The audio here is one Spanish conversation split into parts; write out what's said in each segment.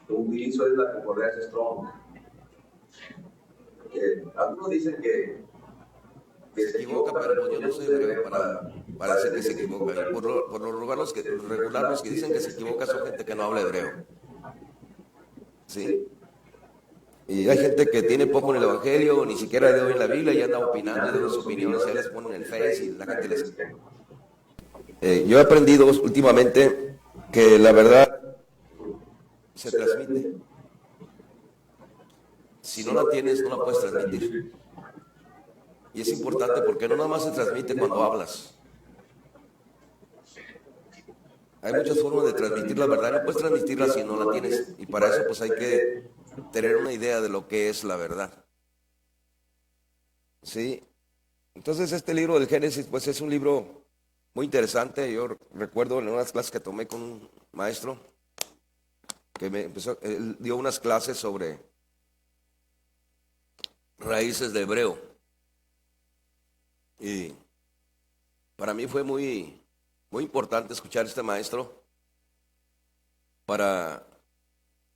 que utilizo es la concordancia Strong. Algunos dicen que Se se equivoca, equivoca, pero pero pues yo pues no yo no soy soy hebreo hebreo para para decir que decir se que se equivoca. Y equivoca. por lo regular los que dicen que se equivoca son gente que no habla hebreo. ¿Sí? Sí. Y Y hay hay gente gente que que tiene tiene poco en poco el en el evangelio, evangelio, ni ni siquiera siquiera de hoy de en la la Biblia, y Biblia, anda anda opinando y opinando y dando dando sus sus opiniones, y opiniones, ahí y les les ponen ponen el el Face y Face y la la gente gente les... les queja. Yo he aprendido últimamente que la verdad se Se transmite. transmite. Si Si no no la la tienes, tienes, no no la la puedes puedes transmitir. transmitir. Y es Y es importante importante porque no porque nada no más nada se más se transmite transmite cuando cuando hablas. Hay hay muchas muchas formas de formas de transmitir la transmitir la verdad y no verdad, y no puedes puedes transmitirla transmitirla si si no no la la tienes. tienes. Y Y para para eso eso pues hay pues hay que que tener una idea de lo que es la verdad. ¿Sí? Entonces este libro del Génesis pues es un libro muy interesante. Yo recuerdo en unas clases que tomé con un maestro que él dio unas clases sobre raíces de hebreo. Y para mí fue muy importante escuchar a este maestro para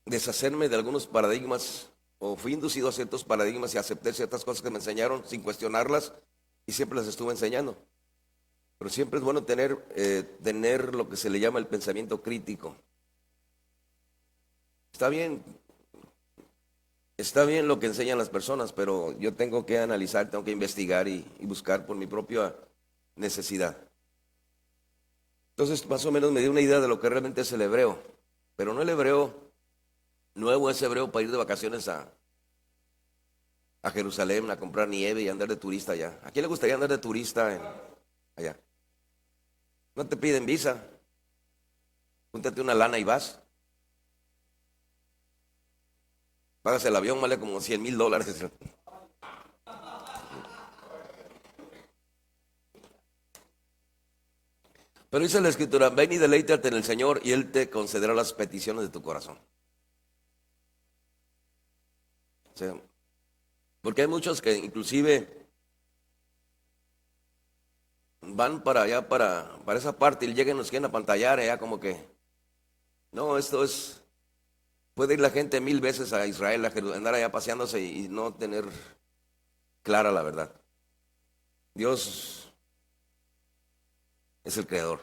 deshacerme de algunos paradigmas, o fui inducido a ciertos paradigmas y acepté ciertas cosas que me enseñaron sin cuestionarlas, y siempre las estuve enseñando. Pero siempre es bueno tener lo que se le llama el pensamiento crítico. Está bien, está bien lo que enseñan las personas, pero yo tengo que analizar, tengo que investigar y buscar por mi propia necesidad. Entonces, más o menos me dio una idea de lo que realmente es el hebreo, pero no el hebreo nuevo, es hebreo para ir de vacaciones a Jerusalén a comprar nieve y andar de turista allá. ¿A quién le gustaría andar de turista allá? No te piden visa, júntate una lana y vas. Pagas el avión, vale como $100,000. Pero dice la escritura, ven y deleítate en el Señor y Él te concederá las peticiones de tu corazón. O sea, porque hay muchos que inclusive van para allá, para esa parte, y llegan y nos quieren apantallar allá como que, no, puede ir la gente 1000 veces a Israel, andar allá paseándose y no tener clara la verdad. Dios es el creador.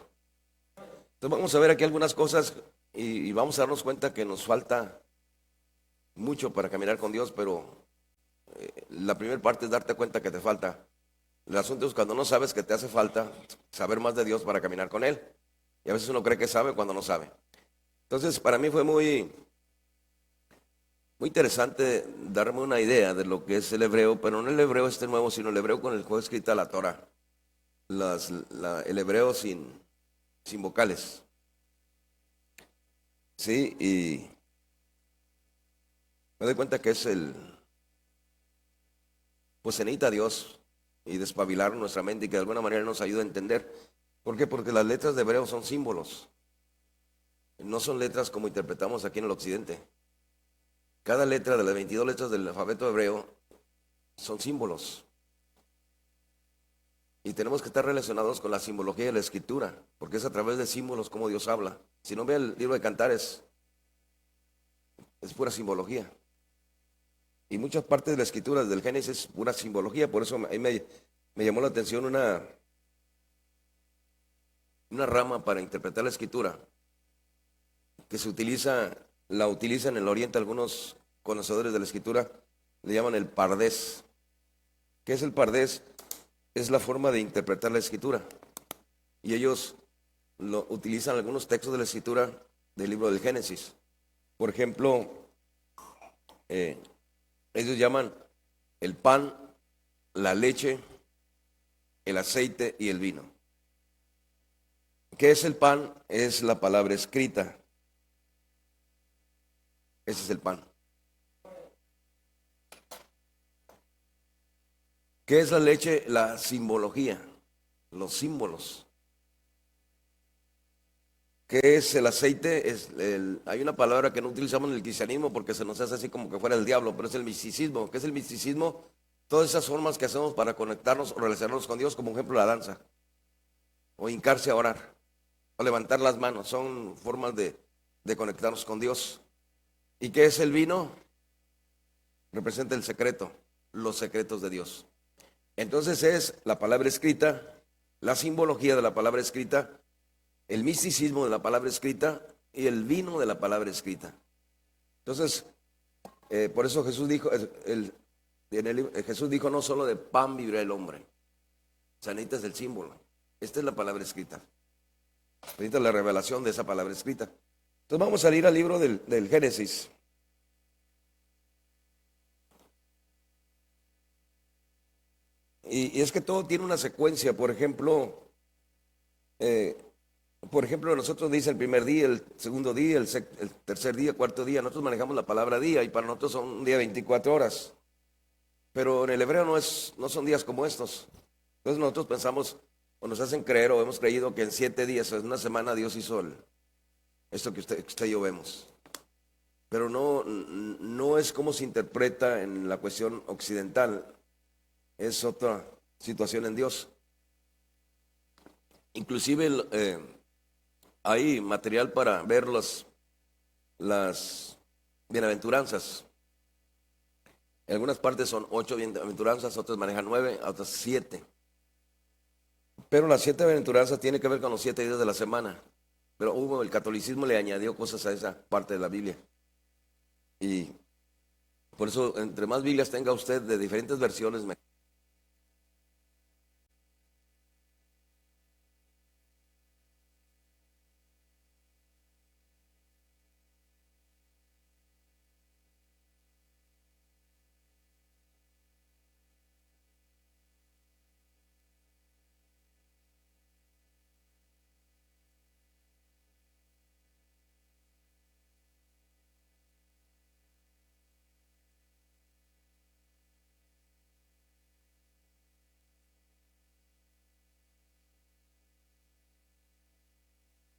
Entonces vamos a ver aquí algunas cosas y vamos a darnos cuenta que nos falta mucho para caminar con Dios, pero la primera parte es darte cuenta que te falta. El asunto es cuando no sabes que te hace falta saber más de Dios para caminar con Él. Y a veces uno cree que sabe cuando no sabe. Entonces para mí fue muy interesante darme una idea de lo que es el hebreo, pero no el hebreo este nuevo, sino el hebreo con el que fue escrita la Torah. El hebreo sin vocales. Sí, y me doy cuenta que pues se necesita a Dios y despabilar nuestra mente y que de alguna manera nos ayude a entender. ¿Por qué? Porque las letras de hebreo son símbolos, no son letras como interpretamos aquí en el occidente. Cada letra de las 22 letras del alfabeto hebreo son símbolos. Y tenemos que estar relacionados con la simbología de la escritura, porque es a través de símbolos como Dios habla. Si no ve el libro de Cantares, es pura simbología. Y muchas partes de la escritura, desde el Génesis, es pura simbología. Por eso ahí me llamó la atención una rama para interpretar la escritura, que la utilizan en el Oriente algunos conocedores de la escritura, le llaman el pardés. ¿Qué es el pardés? Es la forma de interpretar la escritura. Y ellos lo utilizan algunos textos de la escritura del libro del Génesis. Por ejemplo, ellos llaman el pan, la leche, el aceite y el vino. ¿Qué es el pan? Es la palabra escrita. Ese es el pan. ¿Qué es la leche? La simbología, los símbolos. ¿Qué es el aceite? Hay una palabra que no utilizamos en el cristianismo porque se nos hace así como que fuera el diablo, pero es el misticismo. ¿Qué es el misticismo? Todas esas formas que hacemos para conectarnos o relacionarnos con Dios, como ejemplo la danza, o hincarse a orar, o levantar las manos, son formas de conectarnos con Dios. ¿Y qué es el vino? Representa el secreto, los secretos de Dios. Entonces es la palabra escrita, la simbología de la palabra escrita, el misticismo de la palabra escrita y el vino de la palabra escrita. Entonces, por eso Jesús dijo, Jesús dijo, no solo de pan vivirá el hombre. O sea, necesitas el símbolo. Esta es la palabra escrita. Necesitas la revelación de esa palabra escrita. Entonces vamos a ir al libro del Génesis. Y es que todo tiene una secuencia. Por ejemplo, nosotros dice el primer día, el segundo día, el tercer día, cuarto día. Nosotros manejamos la palabra día y para nosotros son un día 24 horas. Pero en el hebreo no son días como estos. Entonces nosotros pensamos, o nos hacen creer, o hemos creído que en 7 días, en una semana, Dios hizo esto que usted y yo vemos. Pero no es como se interpreta en la cuestión occidental. Es otra situación en Dios. Inclusive hay material para ver las bienaventuranzas. En algunas partes son 8 bienaventuranzas, otras manejan 9, otras 7. Pero las 7 bienaventuranzas tienen que ver con los 7 días de la semana. Pero el catolicismo le añadió cosas a esa parte de la Biblia. Y por eso, entre más Biblias tenga usted de diferentes versiones, mejor.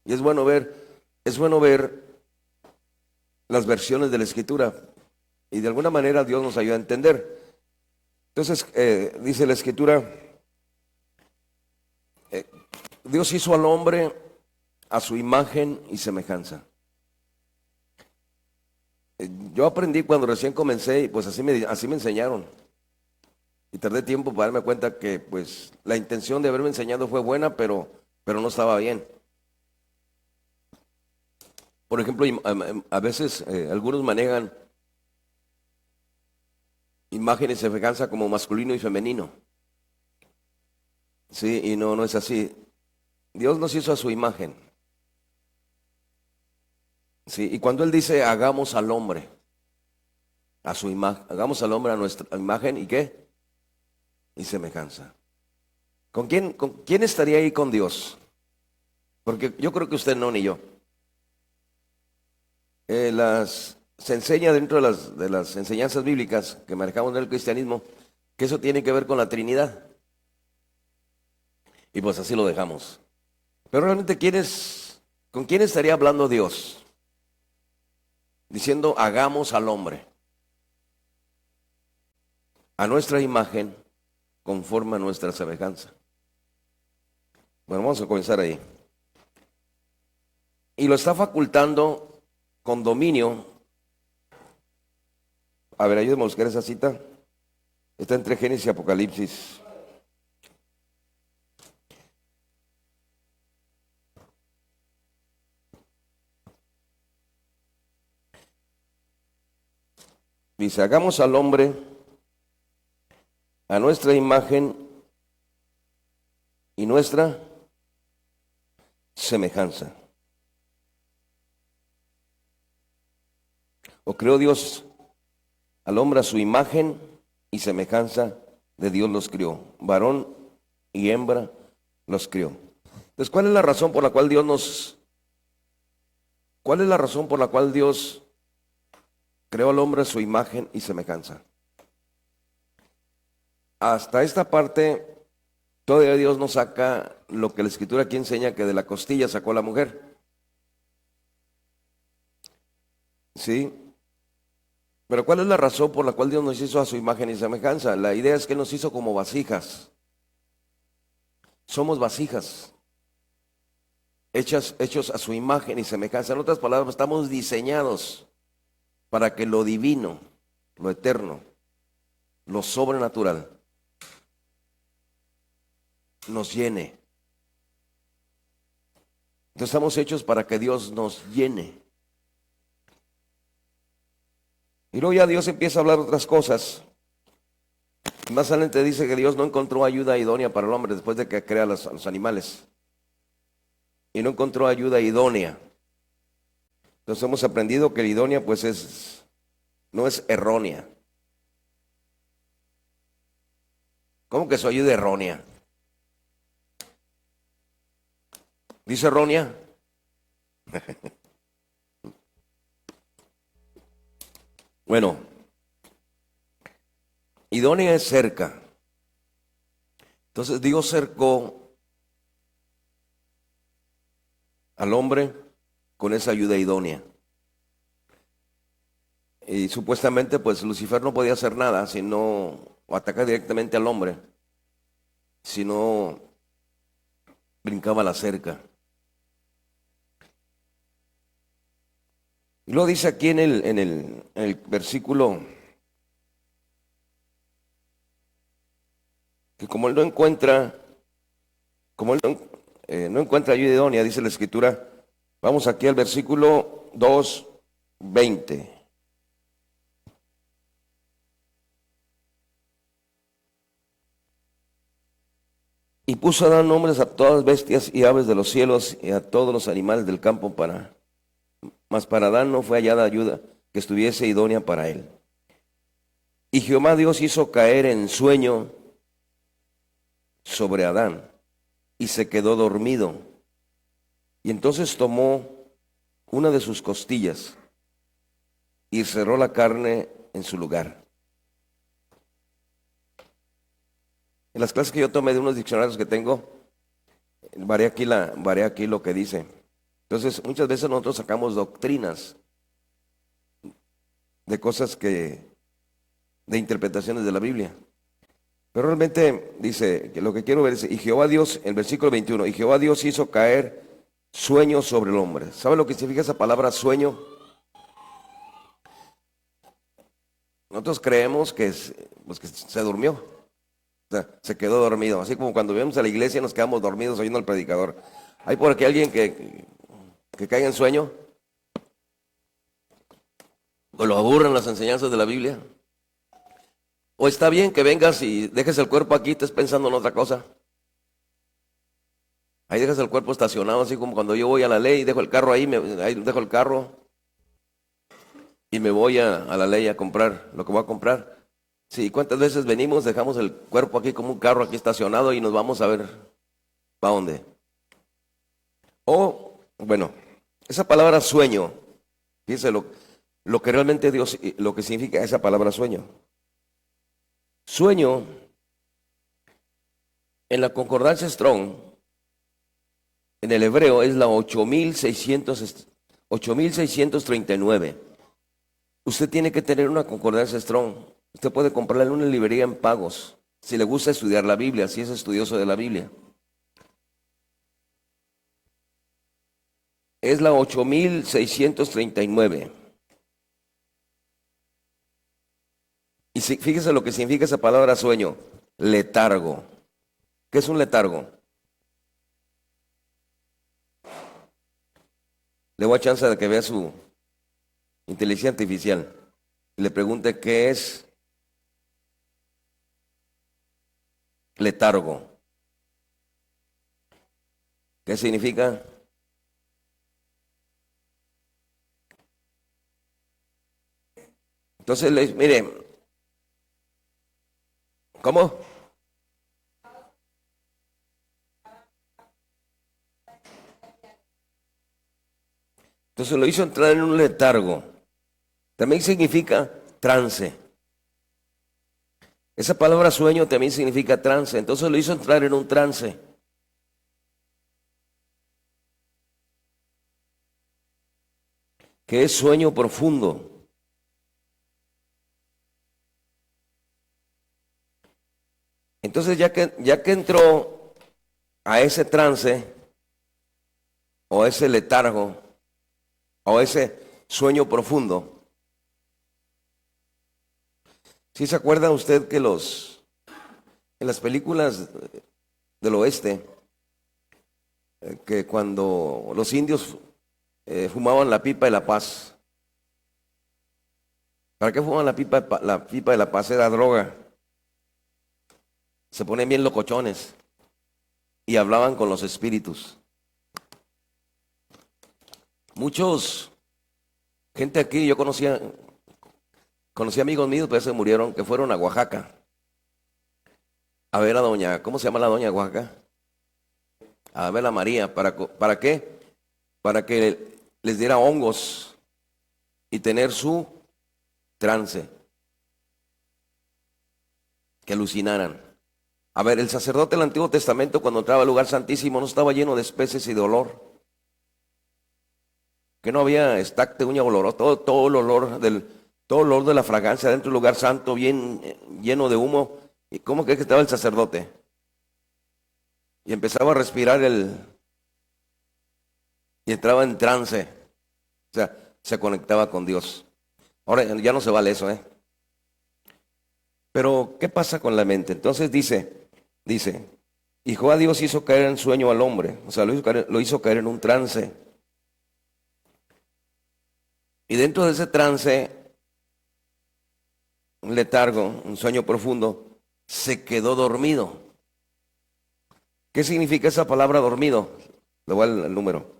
Y es bueno ver las versiones de la Escritura. Y de alguna manera Dios nos ayuda a entender. Entonces, dice la Escritura, Dios hizo al hombre a su imagen y semejanza. Yo aprendí cuando recién comencé y pues así me enseñaron. Y tardé tiempo para darme cuenta que pues la intención de haberme enseñado fue buena, pero no estaba bien. Por ejemplo, a veces algunos manejan imágenes y semejanza como masculino y femenino. Sí, y no es así. Dios nos hizo a su imagen. Sí, y cuando Él dice hagamos al hombre a su imagen, hagamos al hombre a nuestra imagen, ¿y qué? Y semejanza. ¿Con quién estaría ahí con Dios? Porque yo creo que usted no, ni yo. Se enseña dentro de las enseñanzas bíblicas que manejamos en el cristianismo que eso tiene que ver con la Trinidad. Y pues así lo dejamos. Pero realmente, ¿con quién estaría hablando Dios? Diciendo, hagamos al hombre a nuestra imagen, conforme a nuestra semejanza. Bueno, vamos a comenzar ahí. Y lo está facultando con dominio. A ver, ayúdenme a buscar esa cita. Está entre Génesis y Apocalipsis. Dice, hagamos al hombre a nuestra imagen y nuestra semejanza. O creó Dios al hombre a su imagen y semejanza de Dios los crió. Varón y hembra los crió. Entonces, ¿cuál es la razón por la cual Dios creó al hombre a su imagen y semejanza? Hasta esta parte, todavía Dios nos saca lo que la Escritura aquí enseña, que de la costilla sacó a la mujer. ¿Sí? Pero ¿cuál es la razón por la cual Dios nos hizo a su imagen y semejanza? La idea es que nos hizo como vasijas. Somos vasijas, hechos a su imagen y semejanza. En otras palabras, estamos diseñados para que lo divino, lo eterno, lo sobrenatural, nos llene. Entonces estamos hechos para que Dios nos llene. Y luego ya Dios empieza a hablar otras cosas. Más adelante dice que Dios no encontró ayuda idónea para el hombre después de que crea a los animales. Y no encontró ayuda idónea. Entonces hemos aprendido que la idónea pues no es errónea. ¿Cómo que su ayuda errónea? ¿Dice errónea? Bueno, idónea es cerca. Entonces Dios cercó al hombre con esa ayuda idónea. Y supuestamente pues Lucifer no podía hacer nada sino atacar directamente al hombre, si no brincaba la cerca. Y lo dice aquí en el versículo que como él no encuentra ayuda idónea, dice la Escritura. Vamos aquí al versículo 2:20. Y puso a dar nombres a todas las bestias y aves de los cielos y a todos los animales del campo mas para Adán no fue hallada ayuda que estuviese idónea para él. Y Jehová Dios hizo caer en sueño sobre Adán y se quedó dormido. Y entonces tomó una de sus costillas y cerró la carne en su lugar. En las clases que yo tomé de unos diccionarios que tengo, varié aquí lo que dice. Entonces, muchas veces nosotros sacamos doctrinas de cosas de interpretaciones de la Biblia. Pero realmente dice, que lo que quiero ver es, y Jehová Dios, el versículo 21, y Jehová Dios hizo caer sueño sobre el hombre. ¿Sabe lo que significa esa palabra sueño? Nosotros creemos que se durmió, o sea, se quedó dormido. Así como cuando vemos a la iglesia nos quedamos dormidos oyendo al predicador. ¿Hay por aquí alguien que caiga en sueño? ¿O lo aburren las enseñanzas de la Biblia? ¿O está bien que vengas y dejes el cuerpo aquí y estés pensando en otra cosa? Ahí dejas el cuerpo estacionado, así como cuando yo voy a la ley, dejo el carro ahí dejo el carro y me voy a la ley a comprar lo que voy a comprar. Sí, ¿cuántas veces venimos, dejamos el cuerpo aquí como un carro aquí estacionado y nos vamos a ver para dónde? O, bueno, esa palabra sueño, fíjense lo que realmente Dios, lo que significa esa palabra sueño. Sueño, en la concordancia Strong, en el hebreo es la 8639. Usted tiene que tener una concordancia Strong. Usted puede comprarla en una librería en pagos, si le gusta estudiar la Biblia, si es estudioso de la Biblia. Es la 8639. Y fíjese lo que significa esa palabra sueño, letargo. ¿Qué es un letargo? Le voy a chance de que vea su inteligencia artificial y le pregunte qué es letargo. ¿Qué significa? Entonces, mire, ¿cómo? Entonces lo hizo entrar en un letargo. También significa trance. Esa palabra sueño también significa trance. Entonces lo hizo entrar en un trance. Que es sueño profundo. Entonces ya que entró a ese trance, o ese letargo, o ese sueño profundo, ¿Sí se acuerda usted que en las películas del oeste, que cuando los indios fumaban la pipa de la paz? ¿Para qué fumaban la pipa de la paz? Era droga. Se ponen bien locochones y hablaban con los espíritus. Gente aquí, yo conocía amigos míos, pero se murieron, que fueron a Oaxaca a ver a ¿cómo se llama la doña de Oaxaca? A ver a María. ¿Para qué? Para que les diera hongos y tener su trance, que alucinaran. A ver, el sacerdote del Antiguo Testamento, cuando entraba al lugar santísimo, no estaba lleno de especies y de olor. Que no había estacte, uña, olor, todo el olor todo el olor de la fragancia dentro del lugar santo, bien lleno de humo. ¿Y cómo cree que estaba el sacerdote? Y empezaba a respirar y entraba en trance. O sea, se conectaba con Dios. Ahora ya no se vale eso, ¿eh? Pero, ¿qué pasa con la mente? Entonces dice, y Jehová Dios hizo caer en sueño al hombre, o sea, lo hizo caer en un trance. Y dentro de ese trance, un letargo, un sueño profundo, se quedó dormido. ¿Qué significa esa palabra dormido? Le voy al número.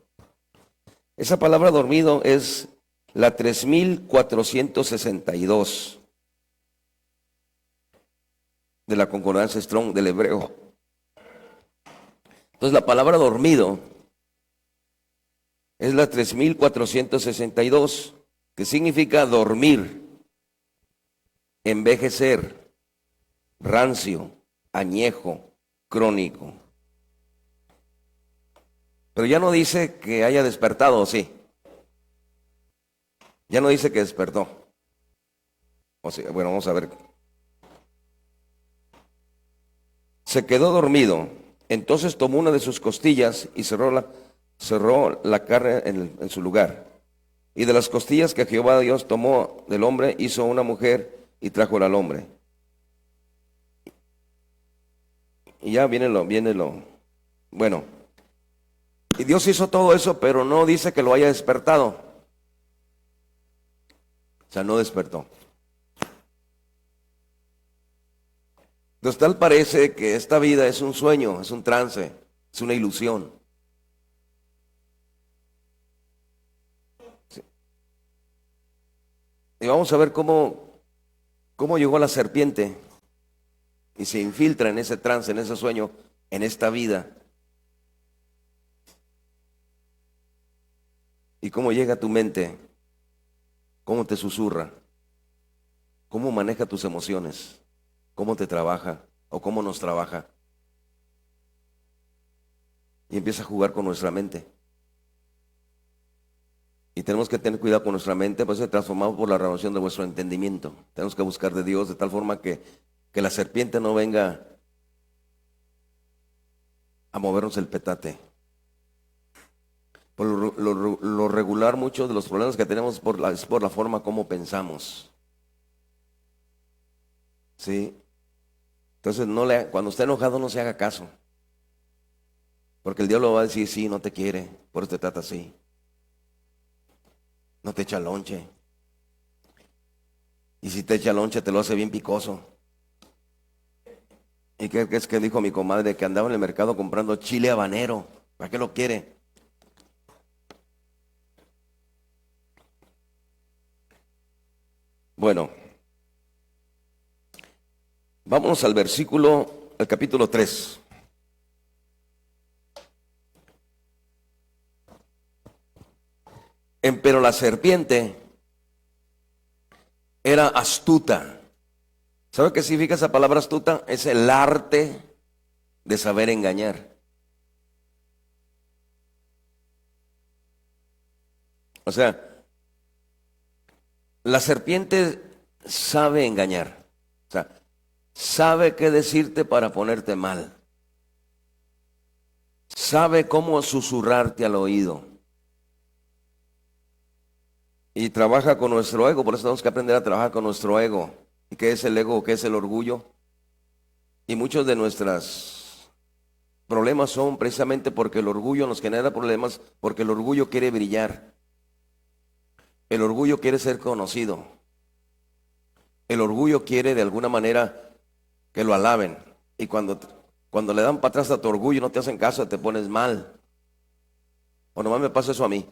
Esa palabra dormido es la 3462 de la concordancia Strong del hebreo. Entonces la palabra dormido es la 3462, que significa dormir, envejecer, rancio, añejo, crónico. Pero ya no dice que haya despertado, ¿o sí? Ya no dice que despertó. O sea, bueno, vamos a ver. Se quedó dormido, entonces tomó una de sus costillas y cerró la carne en su lugar. Y de las costillas que Jehová Dios tomó del hombre, hizo una mujer y trájola al hombre. Y ya viene lo. Bueno, y Dios hizo todo eso, pero no dice que lo haya despertado. O sea, no despertó. Entonces tal parece que esta vida es un sueño, es un trance, es una ilusión. Sí. Y vamos a ver cómo llegó la serpiente y se infiltra en ese trance, en ese sueño, en esta vida. Y cómo llega a tu mente, cómo te susurra, cómo maneja tus emociones, cómo te trabaja o cómo nos trabaja. Y empieza a jugar con nuestra mente. Y tenemos que tener cuidado con nuestra mente, pues se transformamos por la renovación de vuestro entendimiento. Tenemos que buscar de Dios de tal forma que la serpiente no venga a movernos el petate. Por lo regular, muchos de los problemas que tenemos es por la forma como pensamos. ¿Sí? Entonces, cuando esté enojado, no se haga caso. Porque el diablo va a decir, sí, no te quiere, por eso te trata así. No te echa lonche. Y si te echa lonche, te lo hace bien picoso. ¿Y qué es que dijo mi comadre? Que andaba en el mercado comprando chile habanero. ¿Para qué lo quiere? Bueno, vámonos al capítulo 3. Pero la serpiente era astuta. ¿Sabe qué significa esa palabra astuta? Es el arte de saber engañar. O sea, la serpiente sabe engañar. O sea, sabe qué decirte para ponerte mal. Sabe cómo susurrarte al oído. Y trabaja con nuestro ego, por eso tenemos que aprender a trabajar con nuestro ego. qué es el ego, qué es el orgullo. Y muchos de nuestros problemas son precisamente porque el orgullo nos genera problemas, porque el orgullo quiere brillar. El orgullo quiere ser conocido. El orgullo quiere de alguna manera que lo alaben. Y cuando le dan para atrás a tu orgullo, no te hacen caso, te pones mal. O nomás me pasa eso a mí.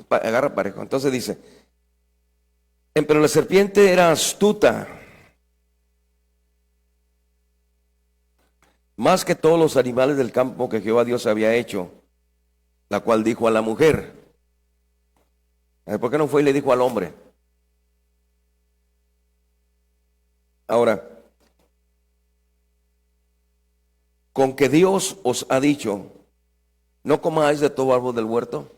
Agarra parejo. Entonces dice, pero la serpiente era astuta, más que todos los animales del campo que Jehová Dios había hecho, la cual dijo a la mujer. ¿Por qué no fue y le dijo al hombre? Ahora, con que Dios os ha dicho, no comáis de todo árbol del huerto.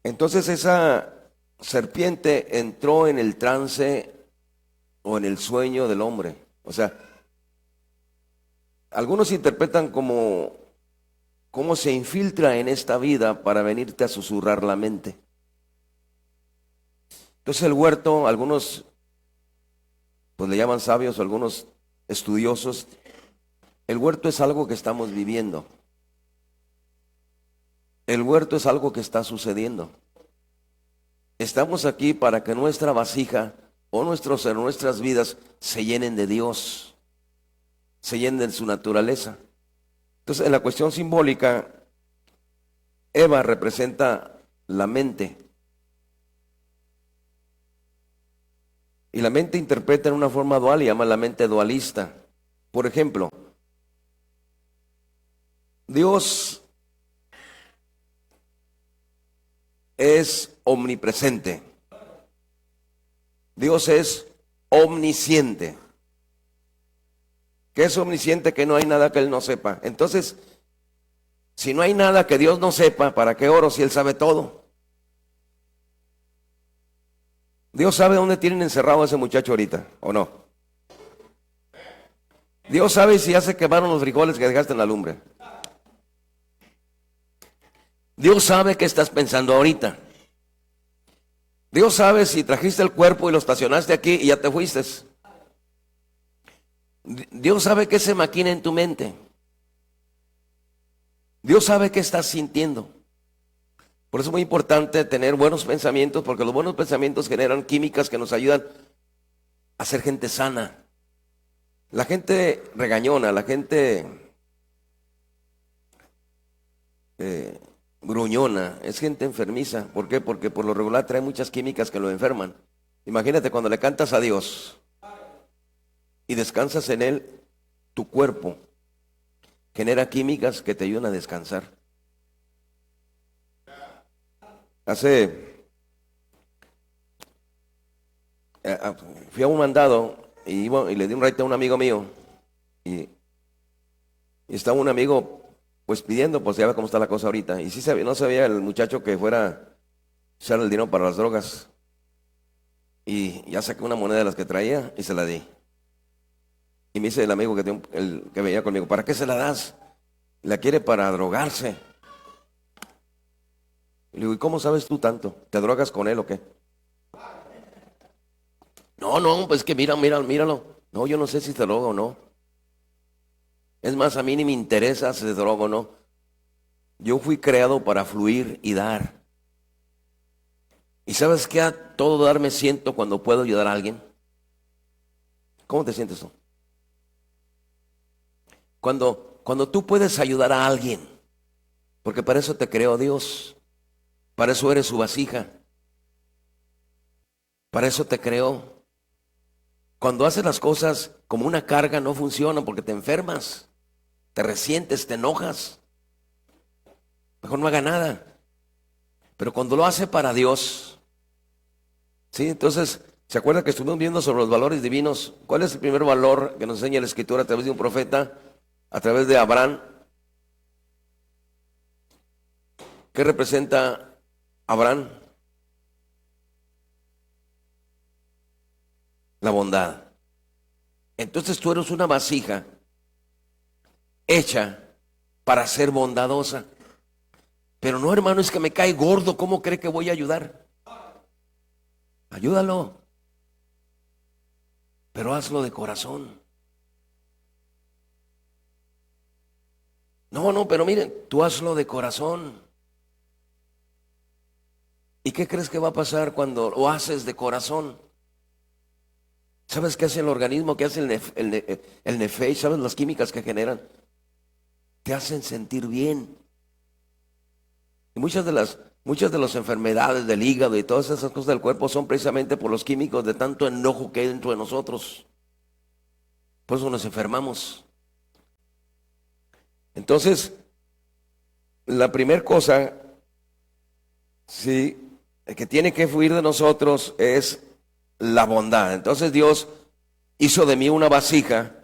Entonces esa serpiente entró en el trance o en el sueño del hombre. O sea, algunos interpretan como cómo se infiltra en esta vida para venirte a susurrar la mente. Entonces el huerto, algunos pues le llaman sabios, algunos estudiosos, el huerto es algo que estamos viviendo. El huerto es algo que está sucediendo. Estamos aquí para que nuestra vasija o nuestras vidas se llenen de Dios, se llenen de su naturaleza. Entonces, en la cuestión simbólica, Eva representa la mente. Y la mente interpreta en una forma dual y llama la mente dualista. Por ejemplo, Dios es omnipresente. Dios es omnisciente. ¿Qué es omnisciente? Que no hay nada que Él no sepa. Entonces, si no hay nada que Dios no sepa, ¿para qué oro si Él sabe todo? Dios sabe dónde tienen encerrado a ese muchacho ahorita, ¿o no? Dios sabe si ya se quemaron los frijoles que dejaste en la lumbre. Dios sabe qué estás pensando ahorita. Dios sabe si trajiste el cuerpo y lo estacionaste aquí y ya te fuiste. Dios sabe qué se maquina en tu mente. Dios sabe qué estás sintiendo. Por eso es muy importante tener buenos pensamientos, porque los buenos pensamientos generan químicas que nos ayudan a ser gente sana. La gente regañona, la gente gruñona, es gente enfermiza. ¿Por qué? Porque por lo regular trae muchas químicas que lo enferman. Imagínate cuando le cantas a Dios y descansas en Él, tu cuerpo genera químicas que te ayudan a descansar. Fui a un mandado y le di un raite a un amigo mío y estaba un amigo pues pidiendo, pues ya ve cómo está la cosa ahorita, y sí no sabía el muchacho que fuera a echar el dinero para las drogas, y ya saqué una moneda de las que traía y se la di. Y me dice el amigo que venía conmigo, ¿para qué se la das? La quiere para drogarse. Y le digo, ¿y cómo sabes tú tanto? ¿Te drogas con él o qué? No, pues que míralo. No, yo no sé si se droga o no. Es más, a mí ni me interesa si se droga o no. Yo fui creado para fluir y dar. ¿Y sabes qué? A todo dar me siento cuando puedo ayudar a alguien. ¿Cómo te sientes tú? Cuando tú puedes ayudar a alguien, porque para eso te creó Dios, para eso eres su vasija, para eso te creó. Cuando haces las cosas como una carga no funciona porque te enfermas, te resientes, te enojas. Mejor no haga nada. Pero cuando lo hace para Dios, ¿sí? Entonces, ¿se acuerdan que estuvimos viendo sobre los valores divinos? ¿Cuál es el primer valor que nos enseña la Escritura a través de un profeta? A través de Abraham. ¿Qué representa Abraham? La bondad. Entonces tú eres una vasija hecha para ser bondadosa. Pero no, hermano, es que me cae gordo, ¿cómo cree que voy a ayudar? Ayúdalo. pero hazlo de corazón. No, pero miren, tú hazlo de corazón. ¿Y qué crees que va a pasar cuando lo haces de corazón? ¿Sabes qué hace el organismo? ¿Qué hace el nefei? ¿Sabes las químicas que generan? Te hacen sentir bien. Y muchas de las enfermedades del hígado y todas esas cosas del cuerpo son precisamente por los químicos de tanto enojo que hay dentro de nosotros. Por eso nos enfermamos. Entonces, la primera cosa, sí, que tiene que fluir de nosotros es la bondad. Entonces Dios hizo de mí una vasija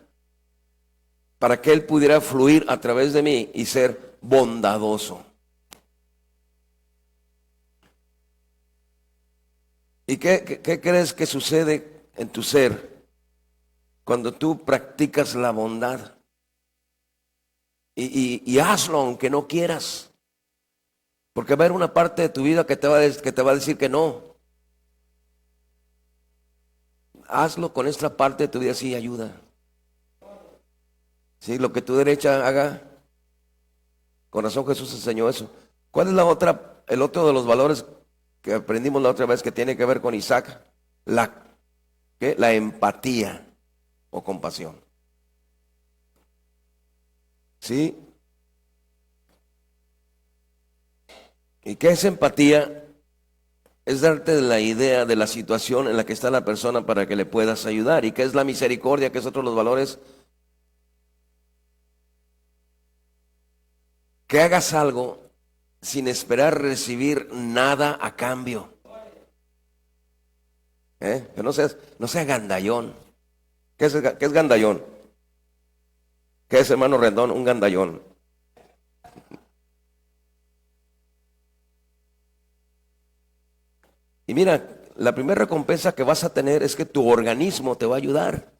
para que Él pudiera fluir a través de mí y ser bondadoso. ¿Y qué crees que sucede en tu ser cuando tú practicas la bondad? Y hazlo aunque no quieras. Porque va a haber una parte de tu vida que te va a decir que no. Hazlo con esta parte de tu vida, sí, ayuda. Sí, lo que tu derecha haga. Con razón Jesús enseñó eso. ¿Cuál es el otro de los valores que aprendimos la otra vez que tiene que ver con Isaac? La empatía o compasión. ¿Sí? ¿Y qué es empatía? Es darte la idea de la situación en la que está la persona para que le puedas ayudar. ¿Y qué es la misericordia? ¿Qué es otro de los valores? Que hagas algo sin esperar recibir nada a cambio. Que no seas gandallón. ¿Qué es gandallón? ¿Qué es, hermano Rendón? Un gandallón. Y mira, la primera recompensa que vas a tener es que tu organismo te va a ayudar.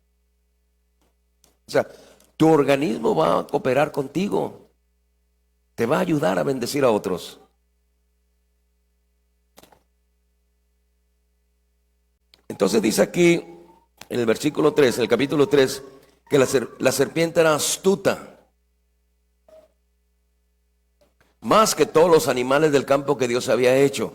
O sea, tu organismo va a cooperar contigo. Te va a ayudar a bendecir a otros. Entonces dice aquí, en el versículo 3, en el capítulo 3, que la serpiente era astuta. Más que todos los animales del campo que Dios había hecho.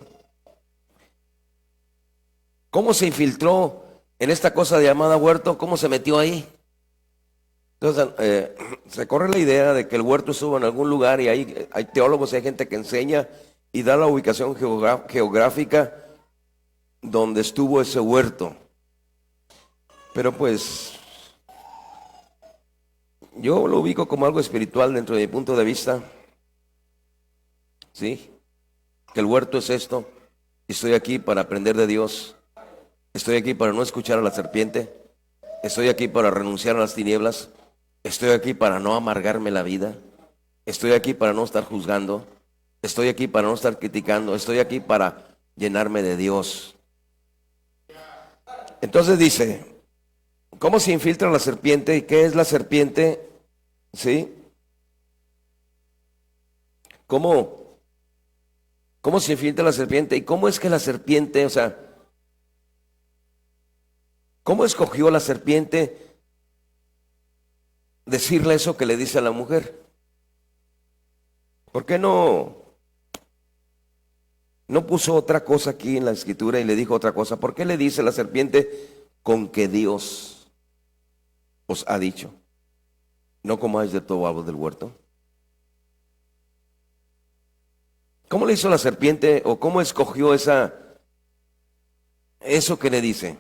¿Cómo se infiltró en esta cosa llamada huerto? ¿Cómo se metió ahí? Entonces, se corre la idea de que el huerto estuvo en algún lugar y hay teólogos y hay gente que enseña y da la ubicación geográfica donde estuvo ese huerto. Pero pues, yo lo ubico como algo espiritual dentro de mi punto de vista. ¿Sí? Que el huerto es esto. Y estoy aquí para aprender de Dios. Estoy aquí para no escuchar a la serpiente. Estoy aquí para renunciar a las tinieblas. Estoy aquí para no amargarme la vida. Estoy aquí para no estar juzgando. Estoy aquí para no estar criticando. Estoy aquí para llenarme de Dios. Entonces dice, ¿cómo se infiltra la serpiente? ¿Y qué es la serpiente? ¿Sí? ¿Cómo se infiltra la serpiente? ¿Y cómo es que la serpiente, o sea, cómo escogió la serpiente decirle eso que le dice a la mujer? ¿Por qué no puso otra cosa aquí en la escritura y le dijo otra cosa? ¿Por qué le dice la serpiente con que Dios os ha dicho? No comáis de todo árbol del huerto. ¿Cómo le hizo la serpiente o cómo escogió eso que le dice?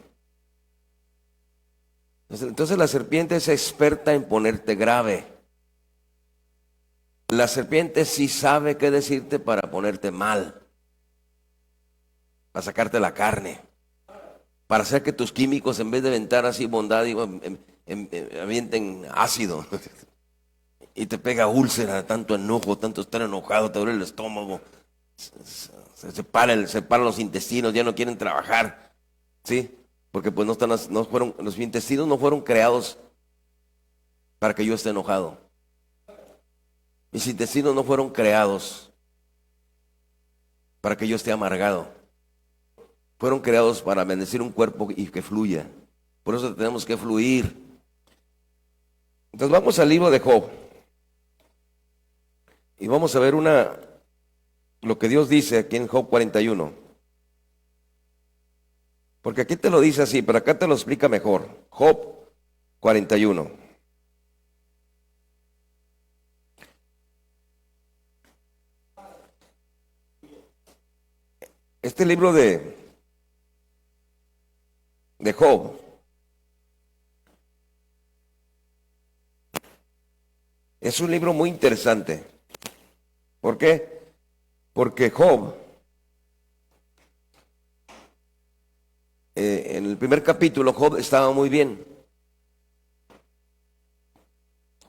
Entonces la serpiente es experta en ponerte grave. La serpiente sí sabe qué decirte para ponerte mal, para sacarte la carne, para hacer que tus químicos en vez de aventar así bondad, avienten ácido y te pega úlcera de tanto enojo, tanto estar enojado, te duele el estómago, se paran los intestinos, ya no quieren trabajar, ¿sí? Porque pues los intestinos no fueron creados para que yo esté enojado. Mis intestinos no fueron creados para que yo esté amargado. Fueron creados para bendecir un cuerpo y que fluya. Por eso tenemos que fluir. Entonces vamos al libro de Job. Y vamos a ver lo que Dios dice aquí en Job 41. Porque aquí te lo dice así, pero acá te lo explica mejor. Job 41. Este libro de Job es un libro muy interesante. ¿Por qué? Porque Job, en el primer capítulo, Job estaba muy bien.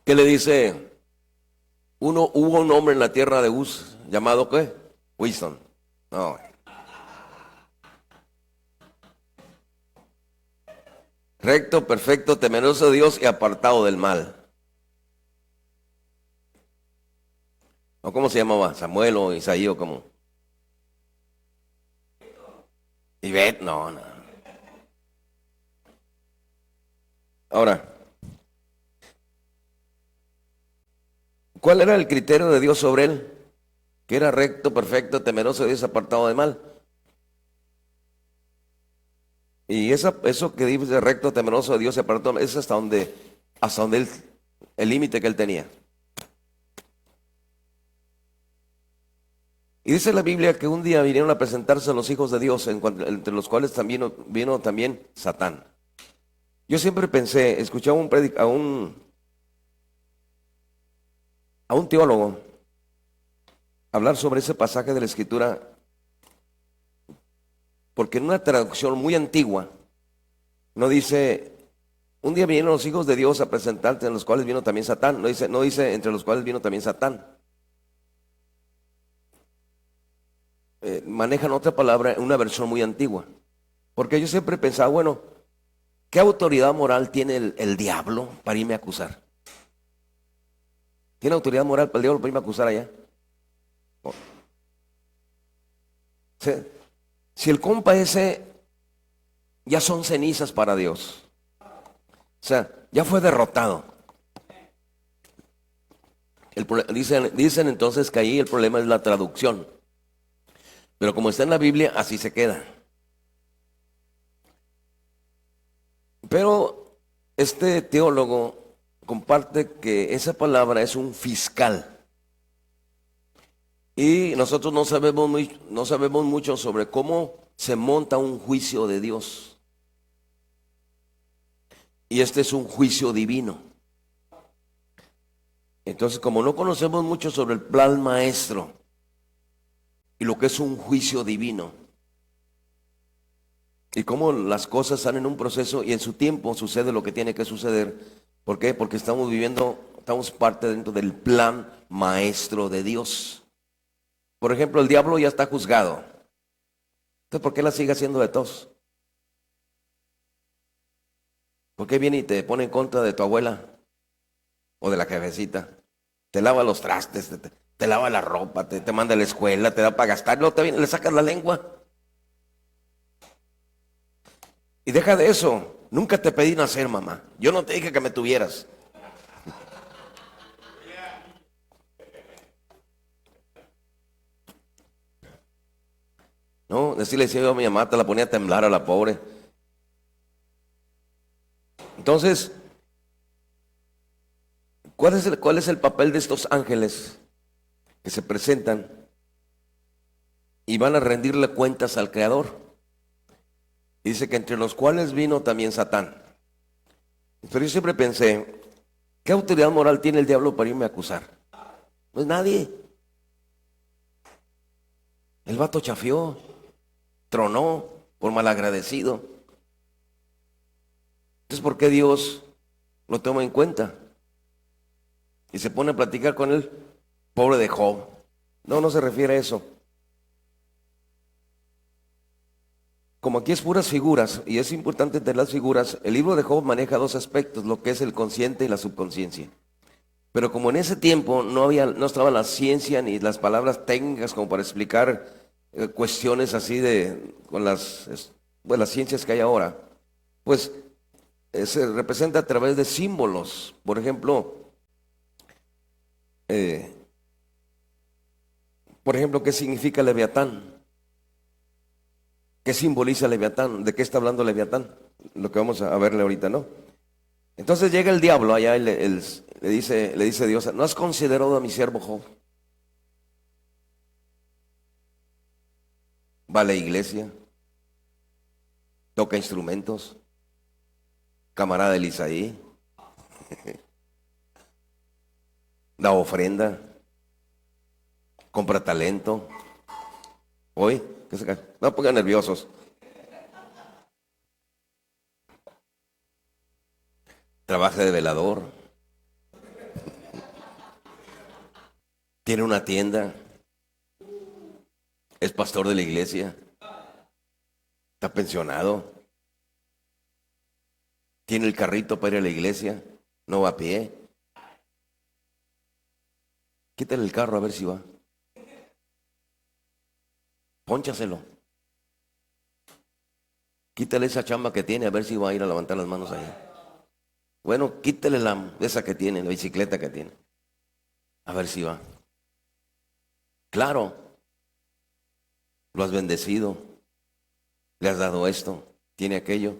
¿Qué le dice? Hubo un hombre en la tierra de Uz, llamado ¿qué? Wisdom. No. Recto, perfecto, temeroso de Dios y apartado del mal. ¿O cómo se llamaba? Samuel o Isaí o cómo. Ivette, no. Ahora, ¿cuál era el criterio de Dios sobre él? Que era recto, perfecto, temeroso de Dios, apartado de mal. Y eso que dice recto, temeroso de Dios y apartado de mal, es hasta donde el límite que él tenía. Y dice la Biblia que un día vinieron a presentarse los hijos de Dios, entre los cuales también vino también Satán. Yo siempre pensé, escuchaba a un teólogo hablar sobre ese pasaje de la Escritura, porque en una traducción muy antigua no dice, un día vinieron los hijos de Dios a presentarse, en los cuales vino también Satán. No dice entre los cuales vino también Satán. Manejan otra palabra en una versión muy antigua. Porque yo siempre pensaba, bueno, ¿qué autoridad moral tiene el diablo para irme a acusar? ¿Tiene autoridad moral para el diablo para irme a acusar allá? Oh. Si el compa ese ya son cenizas para Dios. O sea, ya fue derrotado. Dicen entonces que ahí el problema es la traducción. Pero como está en la Biblia, así se queda. Pero este teólogo comparte que esa palabra es un fiscal. Y nosotros no sabemos mucho sobre cómo se monta un juicio de Dios. Y este es un juicio divino. Entonces, como no conocemos mucho sobre el plan maestro y lo que es un juicio divino, y cómo las cosas están en un proceso y en su tiempo sucede lo que tiene que suceder. ¿Por qué? Porque estamos parte dentro del plan maestro de Dios. Por ejemplo, el diablo ya está juzgado. Entonces, ¿por qué la sigue haciendo de tos? ¿Por qué viene y te pone en contra de tu abuela o de la jefecita? Te lava los trastes, te lava la ropa, te manda a la escuela, te da para gastar, luego te viene, le sacas la lengua. Y deja de eso, nunca te pedí nacer, mamá. Yo no te dije que me tuvieras. No, decirle yo a mi mamá, te la ponía a temblar a la pobre. Entonces, ¿cuál es el papel de estos ángeles que se presentan y van a rendirle cuentas al Creador? Y dice que entre los cuales vino también Satán. Pero yo siempre pensé, ¿qué autoridad moral tiene el diablo para irme a acusar? Pues nadie. El vato chafió, tronó por malagradecido. Entonces, ¿por qué Dios lo toma en cuenta? Y se pone a platicar con él, pobre de Job. No se refiere a eso. Como aquí es puras figuras, y es importante entender las figuras, el libro de Job maneja dos aspectos, lo que es el consciente y la subconsciencia. Pero como en ese tiempo no estaba la ciencia ni las palabras técnicas como para explicar cuestiones así con las ciencias que hay ahora, pues se representa a través de símbolos. Por ejemplo, ¿qué significa Leviatán? ¿Qué simboliza Leviatán? ¿De qué está hablando Leviatán? Lo que vamos a verle ahorita, ¿no? Entonces llega el diablo allá y le dice Dios, ¿no has considerado a mi siervo Job? Va a la iglesia, toca instrumentos, camarada de Isaí, da ofrenda, compra talento. Hoy, no pongan nerviosos. Trabaja de velador, tiene una tienda, es pastor de la iglesia, está pensionado, tiene el carrito para ir a la iglesia, no va a pie. Quítale el carro a ver si va. Pónchaselo. Quítale esa chamba que tiene a ver si va a ir a levantar las manos ahí. Bueno, quítale esa que tiene, la bicicleta que tiene. A ver si va. Claro, lo has bendecido, le has dado esto, tiene aquello,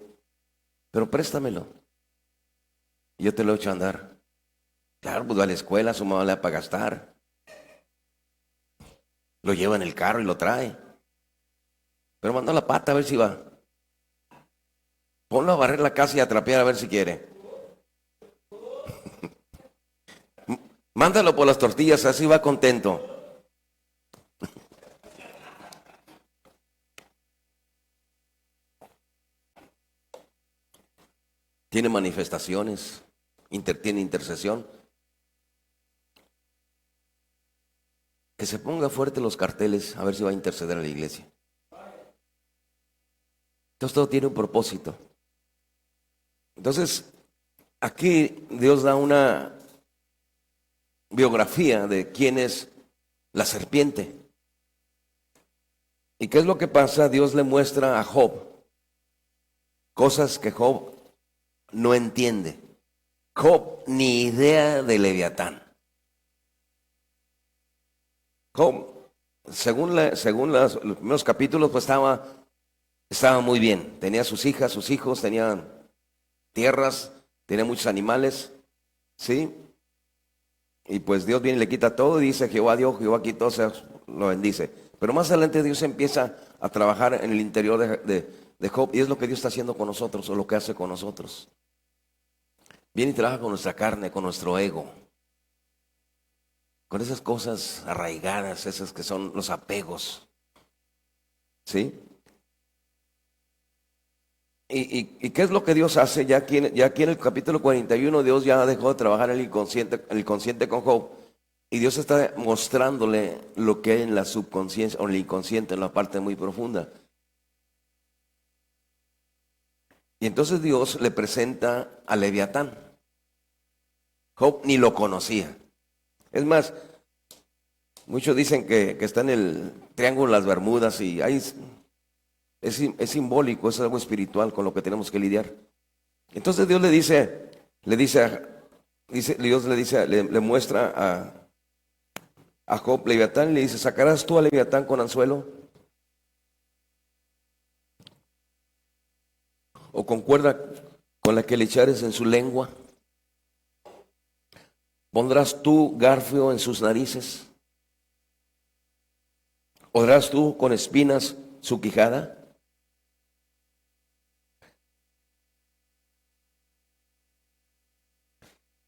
pero préstamelo. Yo te lo echo a andar. Claro, pues va a la escuela, su mamá le da para gastar. Lo lleva en el carro y lo trae. Pero manda la pata a ver si va. Ponlo a barrer la casa y a trapear a ver si quiere. Mándalo por las tortillas, así va contento. Tiene manifestaciones, tiene intercesión. Que se ponga fuerte los carteles, a ver si va a interceder a la iglesia. Entonces todo tiene un propósito. Entonces, aquí Dios da una biografía de quién es la serpiente. ¿Y qué es lo que pasa? Dios le muestra a Job cosas que Job no entiende. Job ni idea de Leviatán. Job, según los primeros capítulos, pues estaba muy bien. Tenía sus hijas, sus hijos, tenían tierras, tenía muchos animales, ¿sí? Y pues Dios viene y le quita todo y dice, Jehová dio, Jehová quitó, o sea, lo bendice. Pero más adelante Dios empieza a trabajar en el interior de Job, y es lo que Dios está haciendo con nosotros, o lo que hace con nosotros. Viene y trabaja con nuestra carne, con nuestro ego, con esas cosas arraigadas, esas que son los apegos, ¿sí? ¿Y qué es lo que Dios hace? Ya aquí en el capítulo 41, Dios ya dejó de trabajar el inconsciente con Job, y Dios está mostrándole lo que hay en la subconsciencia, o en el inconsciente, en la parte muy profunda. Y entonces Dios le presenta a Leviatán. Job ni lo conocía. Es más, muchos dicen que está en el Triángulo de las Bermudas, y ahí es simbólico, es algo espiritual con lo que tenemos que lidiar. Entonces Dios le muestra a Job Leviatán, y le dice, ¿sacarás tú a Leviatán con anzuelo? ¿O con cuerda con la que le echares en su lengua? ¿Pondrás tú garfio en sus narices? ¿Podrás tú con espinas su quijada?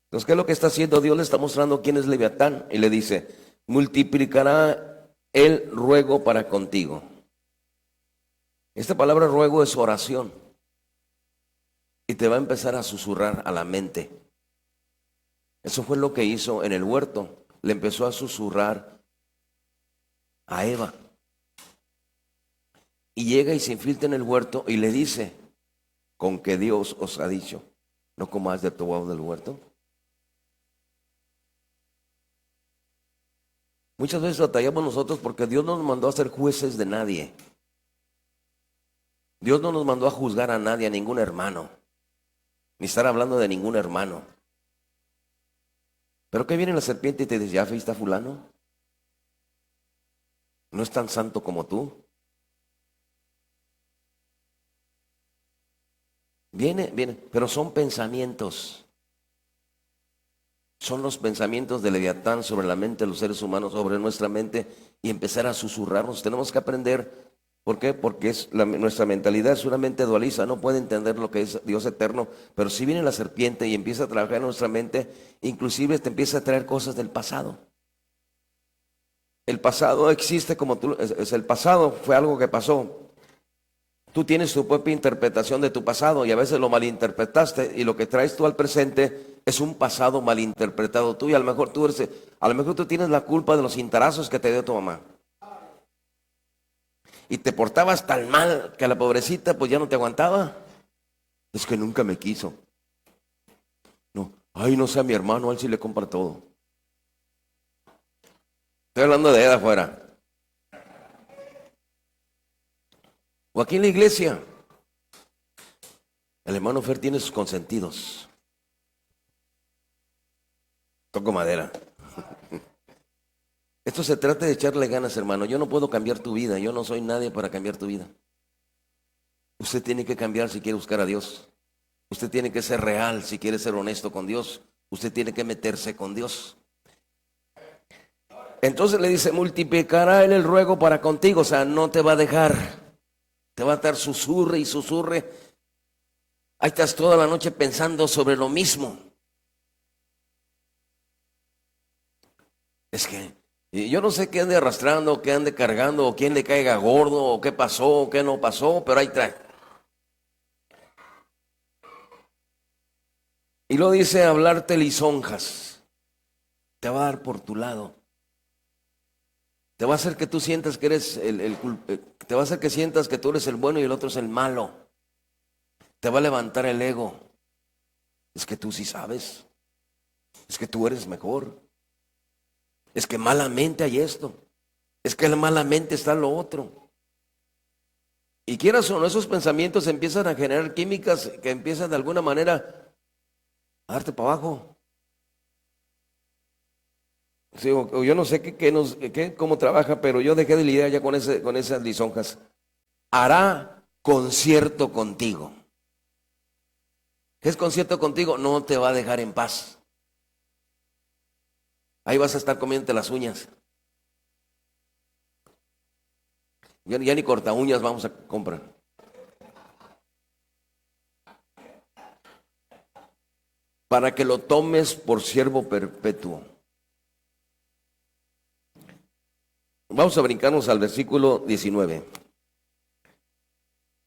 Entonces, ¿qué es lo que está haciendo Dios? Le está mostrando quién es Leviatán, y le dice, multiplicará el ruego para contigo. Esta palabra ruego es oración, y te va a empezar a susurrar a la mente. Eso fue lo que hizo en el huerto, le empezó a susurrar a Eva. Y llega y se infiltra en el huerto y le dice, con que Dios os ha dicho, no comáis de todo árbol del huerto. Muchas veces batallamos nosotros porque Dios no nos mandó a ser jueces de nadie. Dios no nos mandó a juzgar a nadie, a ningún hermano. ni estar hablando de ningún hermano. Pero que viene la serpiente y te dice, ¿ya fuiste a fulano? ¿No es tan santo como tú? Viene, pero son pensamientos. Son los pensamientos de Leviatán sobre la mente de los seres humanos, sobre nuestra mente, y empezar a susurrarnos. Tenemos que aprender. ¿Por qué? Porque nuestra mentalidad es una mente dualista, no puede entender lo que es Dios eterno. Pero si viene la serpiente y empieza a trabajar en nuestra mente, inclusive te empieza a traer cosas del pasado. El pasado existe como tú, el pasado fue algo que pasó. Tú tienes tu propia interpretación de tu pasado y a veces lo malinterpretaste, y lo que traes tú al presente es un pasado malinterpretado tuyo. A lo mejor tú tienes la culpa de los cintarazos que te dio tu mamá. Y te portabas tan mal que la pobrecita pues ya no te aguantaba. Es que nunca me quiso. No, ay, no sé, a mi hermano, a él sí le compra todo. Estoy hablando de afuera. O aquí en la iglesia. El hermano Fer tiene sus consentidos. Toco madera. Esto se trata de echarle ganas, hermano. Yo no puedo cambiar tu vida. Yo no soy nadie para cambiar tu vida. Usted tiene que cambiar si quiere buscar a Dios. Usted tiene que ser real si quiere ser honesto con Dios. Usted tiene que meterse con Dios. Entonces le dice, multiplicará él el ruego para contigo. O sea, no te va a dejar. Te va a estar susurre y susurre. Ahí estás toda la noche pensando sobre lo mismo. Es que y yo no sé qué ande arrastrando, qué ande cargando, o quién le caiga gordo, o qué pasó, o qué no pasó, pero ahí trae. Y luego dice, hablarte lisonjas. Te va a dar por tu lado. Te va a hacer que tú sientas que eres te va a hacer que sientas que tú eres el bueno y el otro es el malo. Te va a levantar el ego. Es que tú sí sabes. Es que tú eres mejor. Es que malamente hay esto. Es que malamente está lo otro. Y quieras o no, esos pensamientos empiezan a generar químicas que empiezan de alguna manera a darte para abajo. Sí, o yo no sé cómo trabaja, pero yo dejé de lidiar ya con esas lisonjas. Hará concierto contigo. ¿Qué es concierto contigo? No te va a dejar en paz. Ahí vas a estar comiéndote las uñas. Ya ni corta uñas vamos a comprar. Para que lo tomes por siervo perpetuo. Vamos a brincarnos al versículo 19.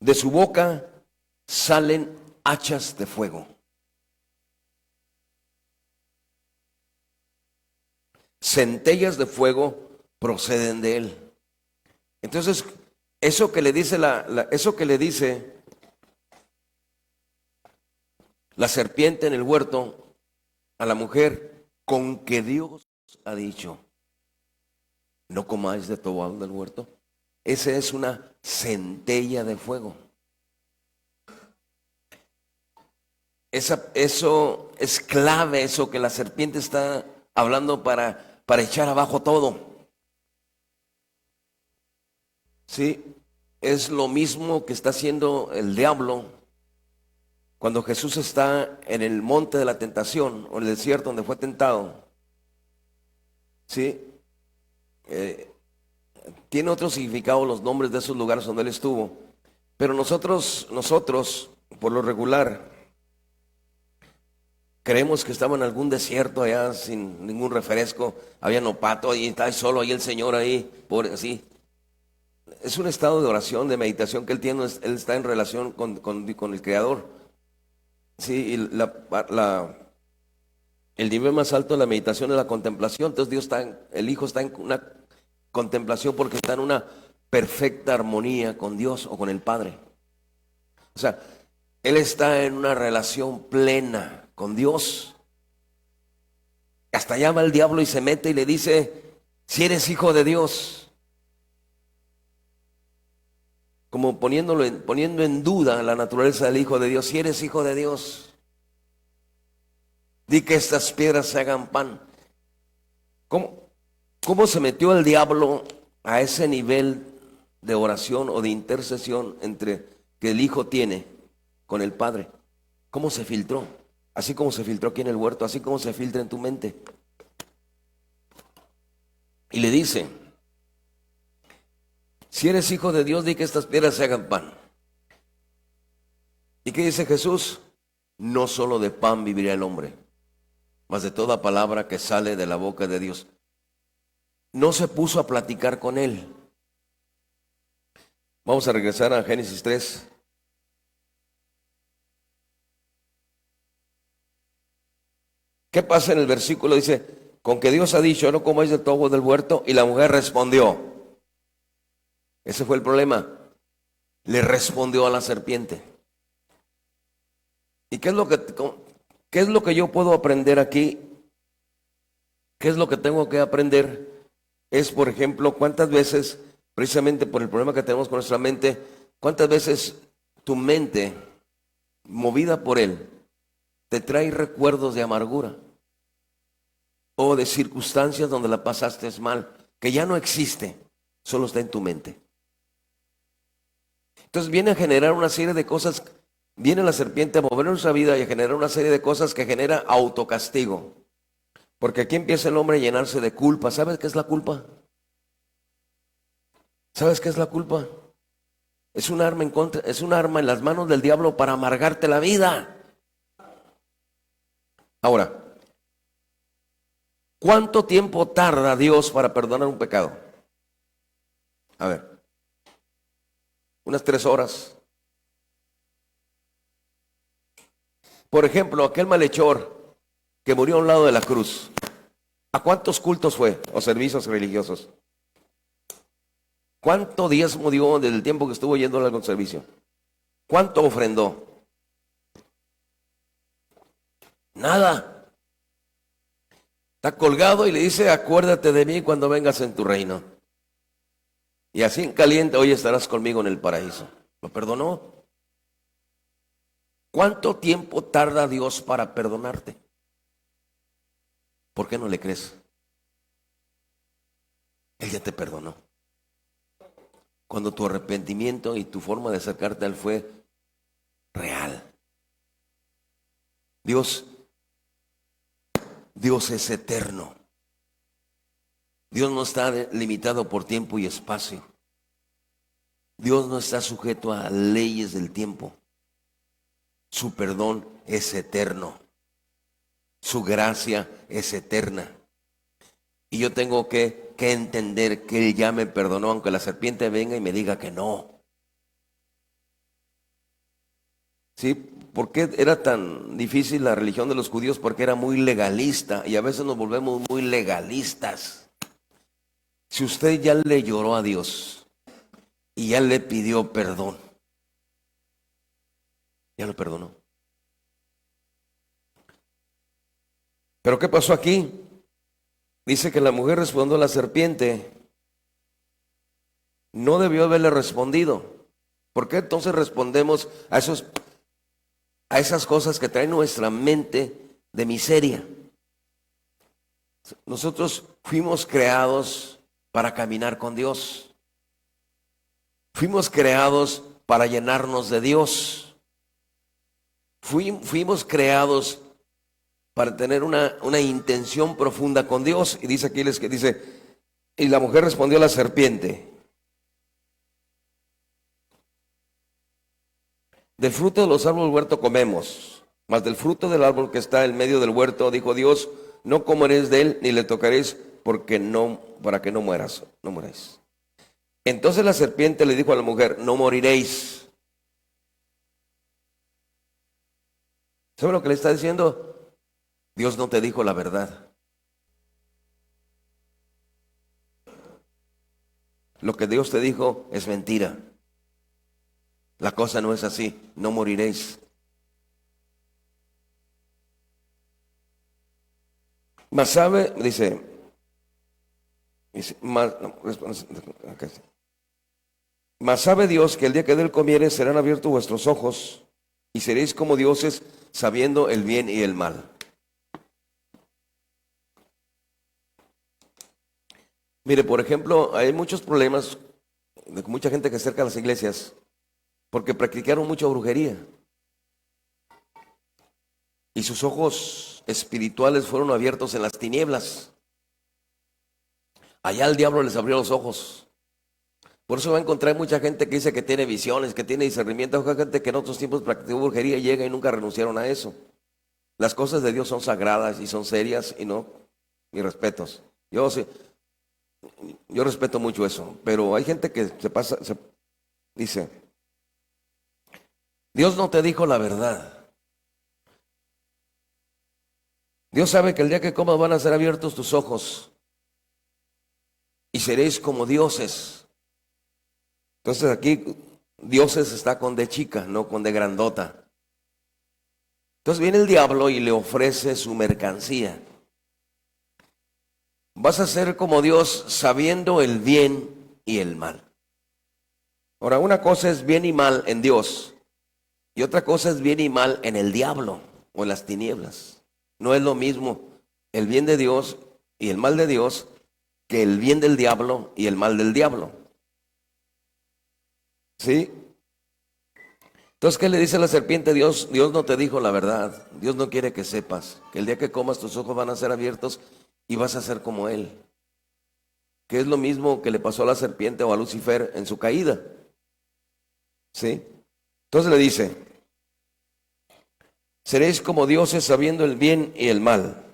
De su boca salen hachas de fuego. Centellas de fuego proceden de él. Entonces, eso que le dice la serpiente en el huerto a la mujer, con que Dios ha dicho, no comáis de todo árbol del huerto. Esa es una centella de fuego. Eso es clave, eso que la serpiente está hablando para echar abajo todo. Sí, es lo mismo que está haciendo el diablo cuando Jesús está en el monte de la tentación o en el desierto donde fue tentado. Sí, tiene otro significado los nombres de esos lugares donde él estuvo, pero nosotros por lo regular creemos que estaba en algún desierto allá sin ningún refresco, había no pato y está solo ahí el Señor ahí, pobre, así. Es un estado de oración, de meditación que él tiene, él está en relación con el Creador. Sí, y el nivel más alto de la meditación es la contemplación. Entonces el Hijo está en una contemplación porque está en una perfecta armonía con Dios o con el Padre. O sea, él está en una relación plena con Dios. Hasta allá va el diablo y se mete y le dice, si eres hijo de Dios. Como poniendo en duda la naturaleza del Hijo de Dios. Si eres hijo de Dios, Di que estas piedras se hagan pan. ¿Cómo se metió el diablo a ese nivel de oración o de intercesión entre que el Hijo tiene con el Padre? ¿Cómo se filtró? Así como se filtró aquí en el huerto, así como se filtra en tu mente. Y le dice, si eres hijo de Dios, di que estas piedras se hagan pan. ¿Y qué dice Jesús? No solo de pan vivirá el hombre, mas de toda palabra que sale de la boca de Dios. No se puso a platicar con él. Vamos a regresar a Génesis 3. ¿Qué pasa en el versículo? Dice, con que Dios ha dicho, no comáis del todo del huerto, y la mujer respondió. Ese fue el problema. Le respondió a la serpiente. ¿Y qué es lo que yo puedo aprender aquí? ¿Qué es lo que tengo que aprender? Es, por ejemplo, cuántas veces, precisamente por el problema que tenemos con nuestra mente, cuántas veces tu mente, movida por él, te trae recuerdos de amargura o de circunstancias donde la pasaste mal, que ya no existe, solo está en tu mente. Entonces viene a generar una serie de cosas, viene la serpiente a mover nuestra vida y a generar una serie de cosas que genera autocastigo. Porque aquí empieza el hombre a llenarse de culpa. ¿Sabes qué es la culpa? ¿Sabes qué es la culpa? Es un arma en las manos del diablo para amargarte la vida. Ahora, ¿cuánto tiempo tarda Dios para perdonar un pecado? A ver, unas 3 horas. Por ejemplo, aquel malhechor que murió a un lado de la cruz, ¿a cuántos cultos fue o servicios religiosos? ¿Cuánto diezmo dio desde el tiempo que estuvo yendo a algún servicio? ¿Cuánto ofrendó? Nada. Está colgado y le dice, acuérdate de mí cuando vengas en tu reino. Y así en caliente, hoy estarás conmigo en el paraíso. ¿Lo perdonó? ¿Cuánto tiempo tarda Dios para perdonarte? ¿Por qué no le crees? Él ya te perdonó. Cuando tu arrepentimiento y tu forma de acercarte a Él fue real. Dios es eterno. Dios no está limitado por tiempo y espacio. Dios no está sujeto a leyes del tiempo. Su perdón es eterno. Su gracia es eterna. Y yo tengo que entender que Él ya me perdonó, aunque la serpiente venga y me diga que no. ¿Sí? ¿Por qué era tan difícil la religión de los judíos? Porque era muy legalista y a veces nos volvemos muy legalistas. Si usted ya le lloró a Dios y ya le pidió perdón, ya lo perdonó. ¿Pero qué pasó aquí? Dice que la mujer respondió a la serpiente. No debió haberle respondido. ¿Por qué entonces respondemos a esas cosas que traen nuestra mente de miseria? Nosotros fuimos creados para caminar con Dios. Fuimos creados para llenarnos de Dios. Fuimos creados para tener una intención profunda con Dios. Y dice aquí, y la mujer respondió a la serpiente: del fruto de los árboles del huerto comemos, mas del fruto del árbol que está en medio del huerto, dijo Dios, no comeréis de él, ni le tocaréis, para que no mueráis. Entonces la serpiente le dijo a la mujer, no moriréis. ¿Sabe lo que le está diciendo? Dios no te dijo la verdad. Lo que Dios te dijo es mentira. La cosa no es así, no moriréis. Mas sabe, mas sabe Dios que el día que de él comieres serán abiertos vuestros ojos y seréis como dioses, sabiendo el bien y el mal. Mire, por ejemplo, hay muchos problemas de mucha gente que acerca a las iglesias porque practicaron mucha brujería y sus ojos espirituales fueron abiertos en las tinieblas. Allá el diablo les abrió los ojos. Por eso va a encontrar mucha gente que dice que tiene visiones, que tiene discernimiento, gente que en otros tiempos practicó brujería y llega y nunca renunciaron a eso. Las cosas de Dios son sagradas y son serias y no, mis respetos. Yo respeto mucho eso, pero hay gente que dice, Dios no te dijo la verdad. Dios sabe que el día que comas van a ser abiertos tus ojos y seréis como dioses. Entonces aquí dioses está con D chica, no con D grandota. Entonces viene el diablo y le ofrece su mercancía. Vas a ser como Dios sabiendo el bien y el mal. Ahora, una cosa es bien y mal en Dios y otra cosa es bien y mal en el diablo o en las tinieblas. No es lo mismo el bien de Dios y el mal de Dios que el bien del diablo y el mal del diablo. ¿Sí? Entonces, ¿qué le dice la serpiente? Dios no te dijo la verdad. Dios no quiere que sepas que el día que comas tus ojos van a ser abiertos y vas a ser como Él. Que es lo mismo que le pasó a la serpiente o a Lucifer en su caída. ¿Sí? Entonces le dice, seréis como dioses sabiendo el bien y el mal.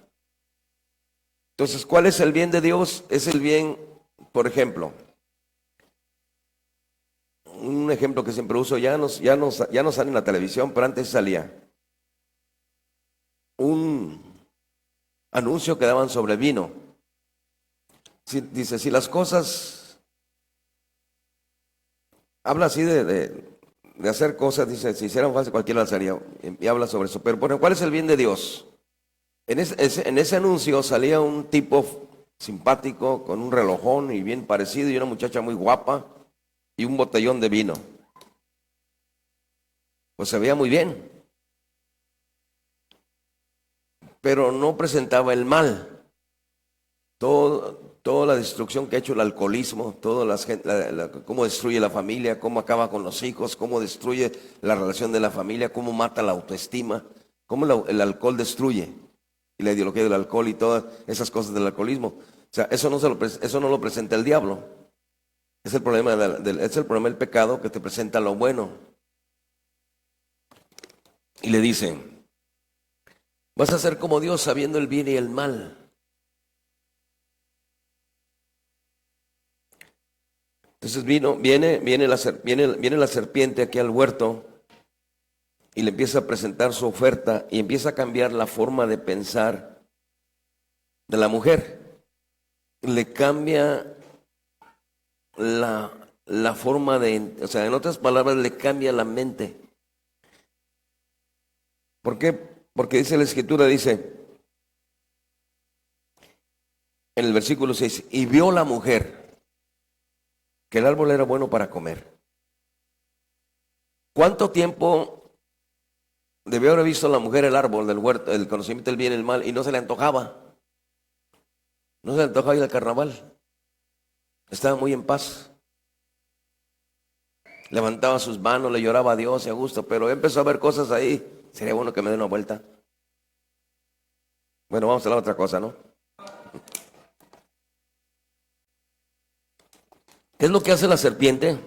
Entonces, ¿cuál es el bien de Dios? Es el bien, por ejemplo, un ejemplo que siempre uso, ya no sale en la televisión, pero antes salía un anuncio que daban sobre vino. Dice, si las cosas, habla así de hacer cosas, dice, si hicieran fácil cualquiera las haría, y habla sobre eso. Pero bueno, ¿cuál es el bien de Dios? En ese anuncio salía un tipo simpático, con un relojón y bien parecido, y una muchacha muy guapa, y un botellón de vino. Pues se veía muy bien, pero no presentaba el mal. Toda la destrucción que ha hecho el alcoholismo, cómo destruye la familia, cómo acaba con los hijos, cómo destruye la relación de la familia, cómo mata la autoestima, cómo el alcohol destruye, y la ideología del alcohol y todas esas cosas del alcoholismo. O sea, eso no lo presenta el diablo. Es el problema del pecado, que te presenta lo bueno. Y le dicen, vas a ser como Dios sabiendo el bien y el mal. Entonces viene la serpiente aquí al huerto y le empieza a presentar su oferta y empieza a cambiar la forma de pensar de la mujer. Le cambia la forma o sea, en otras palabras, le cambia la mente. ¿Por qué? Porque dice la Escritura, dice en el versículo 6, y vio la mujer que el árbol era bueno para comer. ¿Cuánto tiempo debió haber visto la mujer el árbol del huerto, el conocimiento del bien y el mal, y no se le antojaba? No se le antojaba ir al carnaval. Estaba muy en paz. Levantaba sus manos, le lloraba a Dios y a gusto, pero empezó a ver cosas ahí. Sería bueno que me dé una vuelta. Bueno, vamos a la otra cosa, ¿no? ¿Qué es lo que hace la serpiente?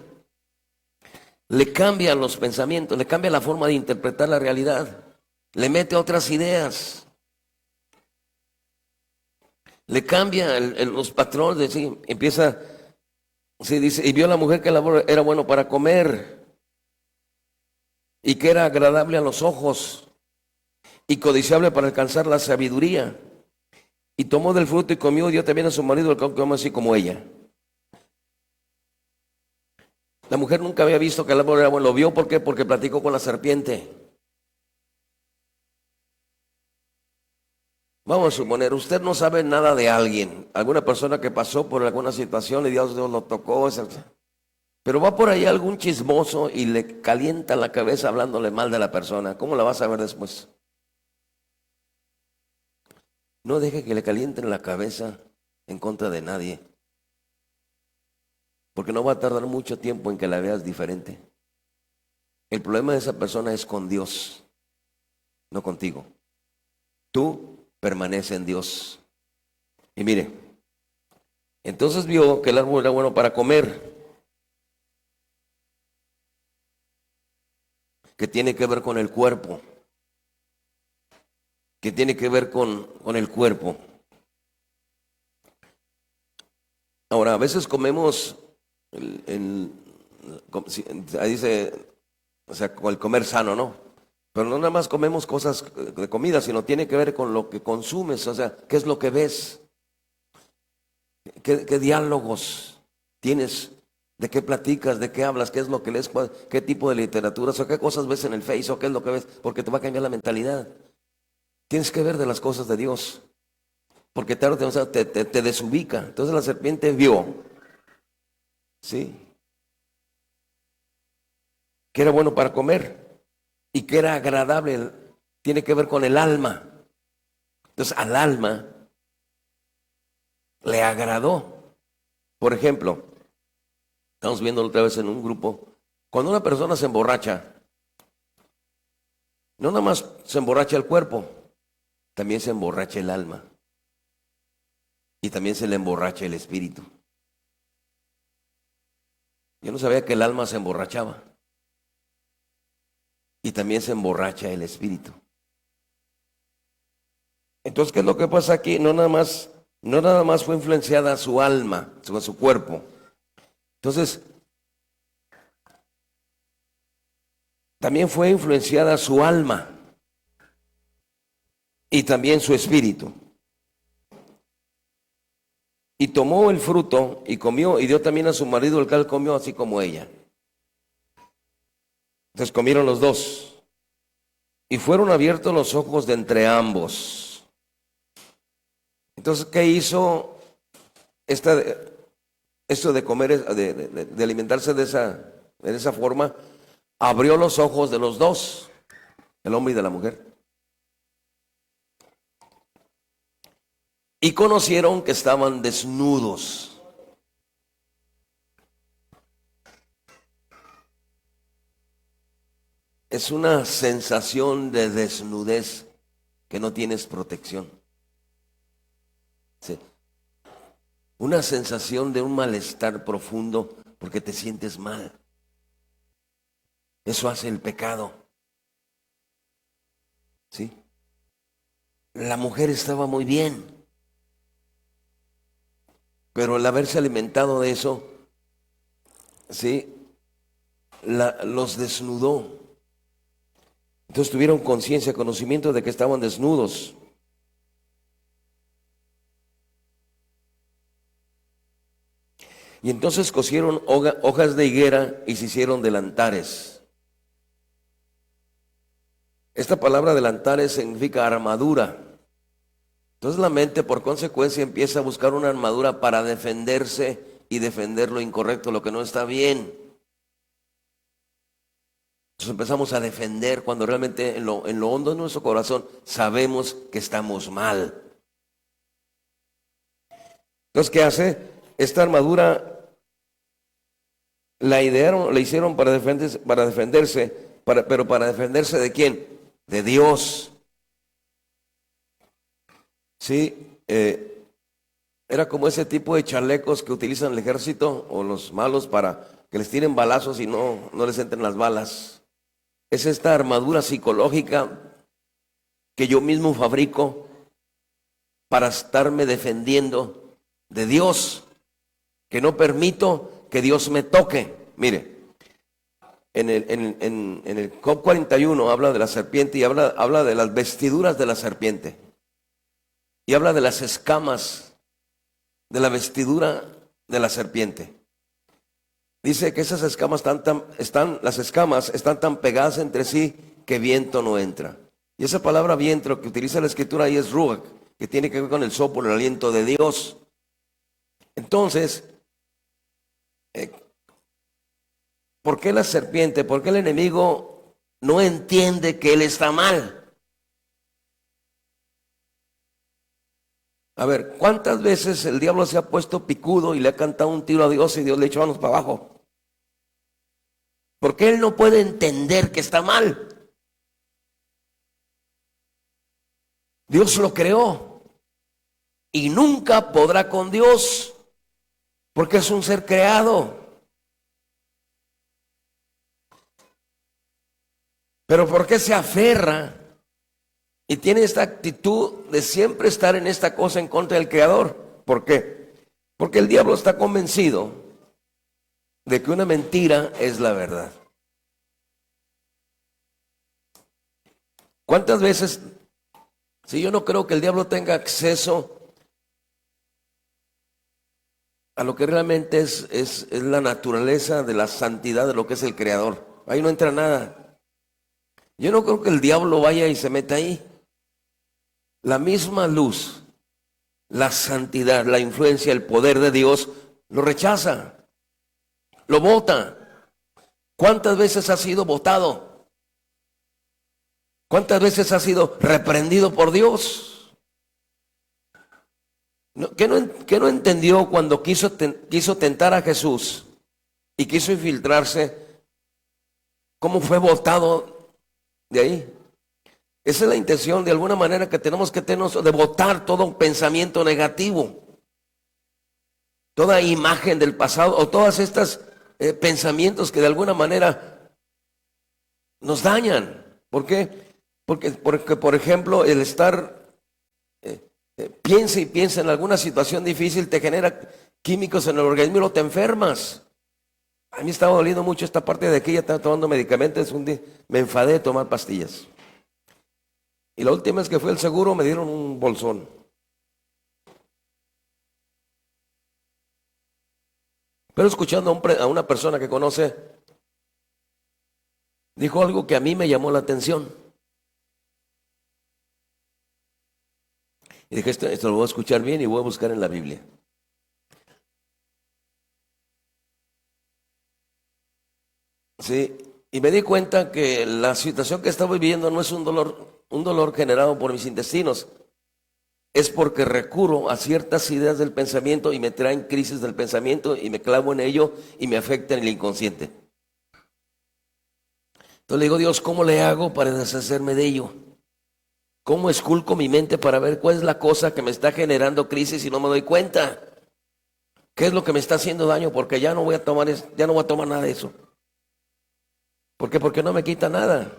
Le cambia los pensamientos, le cambia la forma de interpretar la realidad, le mete otras ideas, le cambia los patrones, ¿sí? Empieza, sí, dice, y vio la mujer que el árbol era bueno para comer y que era agradable a los ojos y codiciable para alcanzar la sabiduría. Y tomó del fruto y comió y dio también a su marido, el cual comió así como ella. La mujer nunca había visto que el árbol era bueno. ¿Lo vio por qué? Porque platicó con la serpiente. Vamos a suponer, usted no sabe nada de alguien, alguna persona que pasó por alguna situación y Dios lo tocó, pero va por ahí algún chismoso y le calienta la cabeza hablándole mal de la persona. ¿Cómo la vas a ver después? No deje que le calienten la cabeza en contra de nadie. porque no va a tardar mucho tiempo en que la veas diferente. El problema de esa persona es con Dios, no contigo. Tú permanece en Dios. Y mire, entonces vio que el árbol era bueno para comer, que tiene que ver con el cuerpo, que tiene que ver con el cuerpo. Ahora, a veces comemos, ahí dice, o sea, con el comer sano, ¿no? Pero no nada más comemos cosas de comida, sino tiene que ver con lo que consumes, o sea, qué es lo que ves, qué diálogos tienes, de qué platicas, de qué hablas, qué es lo que lees, qué tipo de literatura, o sea, qué cosas ves en el Face, o qué es lo que ves, porque te va a cambiar la mentalidad. Tienes que ver de las cosas de Dios, porque tarde o temprano te desubica. Entonces la serpiente vio, ¿sí?, que era bueno para comer y que era agradable, tiene que ver con el alma. Entonces al alma le agradó. Por ejemplo, estamos viendo otra vez en un grupo, cuando una persona se emborracha, no nada más se emborracha el cuerpo, también se emborracha el alma y también se le emborracha el espíritu. Yo no sabía que el alma se emborrachaba y también se emborracha el espíritu. Entonces, ¿qué es lo que pasa aquí? No nada más fue influenciada su alma, su cuerpo. Entonces, también fue influenciada su alma y también su espíritu. Y tomó el fruto y comió, y dio también a su marido, el cual comió así como ella. Entonces comieron los dos, y fueron abiertos los ojos de entre ambos. Entonces, ¿qué hizo esto de comer, de alimentarse de esa forma? Abrió los ojos de los dos, el hombre y de la mujer. Y conocieron que estaban desnudos. Es una sensación de desnudez que no tienes protección. Sí. Una sensación de un malestar profundo porque te sientes mal. Eso hace el pecado. ¿Sí? La mujer estaba muy bien, pero el haberse alimentado de eso, ¿sí?, los desnudó. Entonces tuvieron conciencia, conocimiento de que estaban desnudos. Y entonces cosieron hojas de higuera y se hicieron delantares. Esta palabra delantares significa armadura. Entonces la mente por consecuencia empieza a buscar una armadura para defenderse y defender lo incorrecto, lo que no está bien. Entonces empezamos a defender cuando realmente en lo hondo de nuestro corazón sabemos que estamos mal. Entonces, ¿qué hace? Esta armadura la hicieron para defenderse, pero para defenderse ¿de quién? De Dios. Sí, era como ese tipo de chalecos que utilizan el ejército o los malos para que les tiren balazos y no les entren las balas. Es esta armadura psicológica que yo mismo fabrico para estarme defendiendo de Dios, que no permito que Dios me toque. Mire, en el Job 41 habla de la serpiente y habla de las vestiduras de la serpiente. Y habla de las escamas de la vestidura de la serpiente. Dice que esas escamas las escamas están tan pegadas entre sí que viento no entra. Y esa palabra viento que utiliza la escritura ahí es ruach, que tiene que ver con el soplo, el aliento de Dios. Entonces, ¿por qué la serpiente? ¿Por qué el enemigo no entiende que él está mal? A ver, ¿cuántas veces el diablo se ha puesto picudo y le ha cantado un tiro a Dios y Dios le echó manos para abajo? Porque él no puede entender que está mal. Dios lo creó y nunca podrá con Dios porque es un ser creado. Pero ¿por qué se aferra y tiene esta actitud de siempre estar en esta cosa en contra del Creador? ¿Por qué? Porque el diablo está convencido de que una mentira es la verdad. ¿Cuántas veces, si yo no creo que el diablo tenga acceso a lo que realmente es la naturaleza de la santidad de lo que es el Creador? Ahí no entra nada. Yo no creo que el diablo vaya y se meta ahí. La misma luz, la santidad, la influencia, el poder de Dios lo rechaza, lo bota. ¿Cuántas veces ha sido botado? ¿Cuántas veces ha sido reprendido por Dios? ¿Qué no entendió cuando quiso tentar a Jesús y quiso infiltrarse? ¿Cómo fue botado de ahí? Esa es la intención de alguna manera que tenemos que tener, de botar todo pensamiento negativo, toda imagen del pasado o todas estas pensamientos que de alguna manera nos dañan. ¿Por qué? Porque por ejemplo, el estar piensa y piensa en alguna situación difícil te genera químicos en el organismo y luego te enfermas. A mí estaba doliendo mucho esta parte de aquí, ya estaba tomando medicamentos, un día me enfadé de tomar pastillas. Y la última vez que fui al seguro me dieron un bolsón. Pero escuchando a una persona que conoce, dijo algo que a mí me llamó la atención. Y dije, esto lo voy a escuchar bien y voy a buscar en la Biblia. Sí, y me di cuenta que la situación que estaba viviendo no es un dolor generado por mis intestinos. Es porque recurro a ciertas ideas del pensamiento y me traen crisis del pensamiento y me clavo en ello y me afecta en el inconsciente. Entonces le digo, Dios, ¿cómo le hago para deshacerme de ello? ¿Cómo esculco mi mente para ver cuál es la cosa que me está generando crisis y no me doy cuenta? ¿Qué es lo que me está haciendo daño? Porque ya no voy a tomar nada de eso. ¿Por qué? Porque no me quita nada.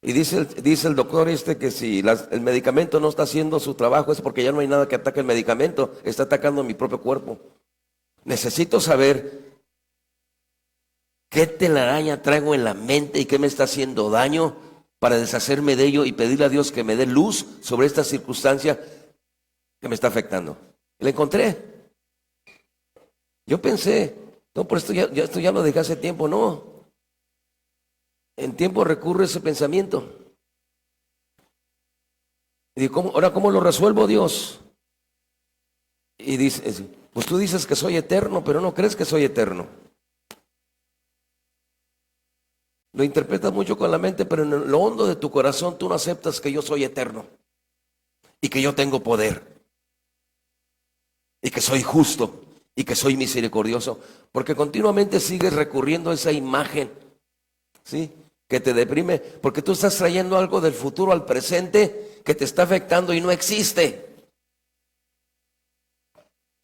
Y dice el doctor que si el medicamento no está haciendo su trabajo es porque ya no hay nada que ataque el medicamento, está atacando mi propio cuerpo. Necesito saber qué telaraña traigo en la mente y qué me está haciendo daño para deshacerme de ello y pedirle a Dios que me dé luz sobre esta circunstancia que me está afectando. Y la encontré. Yo pensé, no, por esto ya lo dejé hace tiempo, no. En tiempo recurre ese pensamiento. Y digo, ahora, ¿cómo lo resuelvo, Dios? Y dice, pues tú dices que soy eterno, pero no crees que soy eterno. Lo interpretas mucho con la mente, pero en lo hondo de tu corazón tú no aceptas que yo soy eterno y que yo tengo poder y que soy justo y que soy misericordioso, porque continuamente sigues recurriendo a esa imagen, ¿sí?, que te deprime, porque tú estás trayendo algo del futuro al presente que te está afectando y no existe.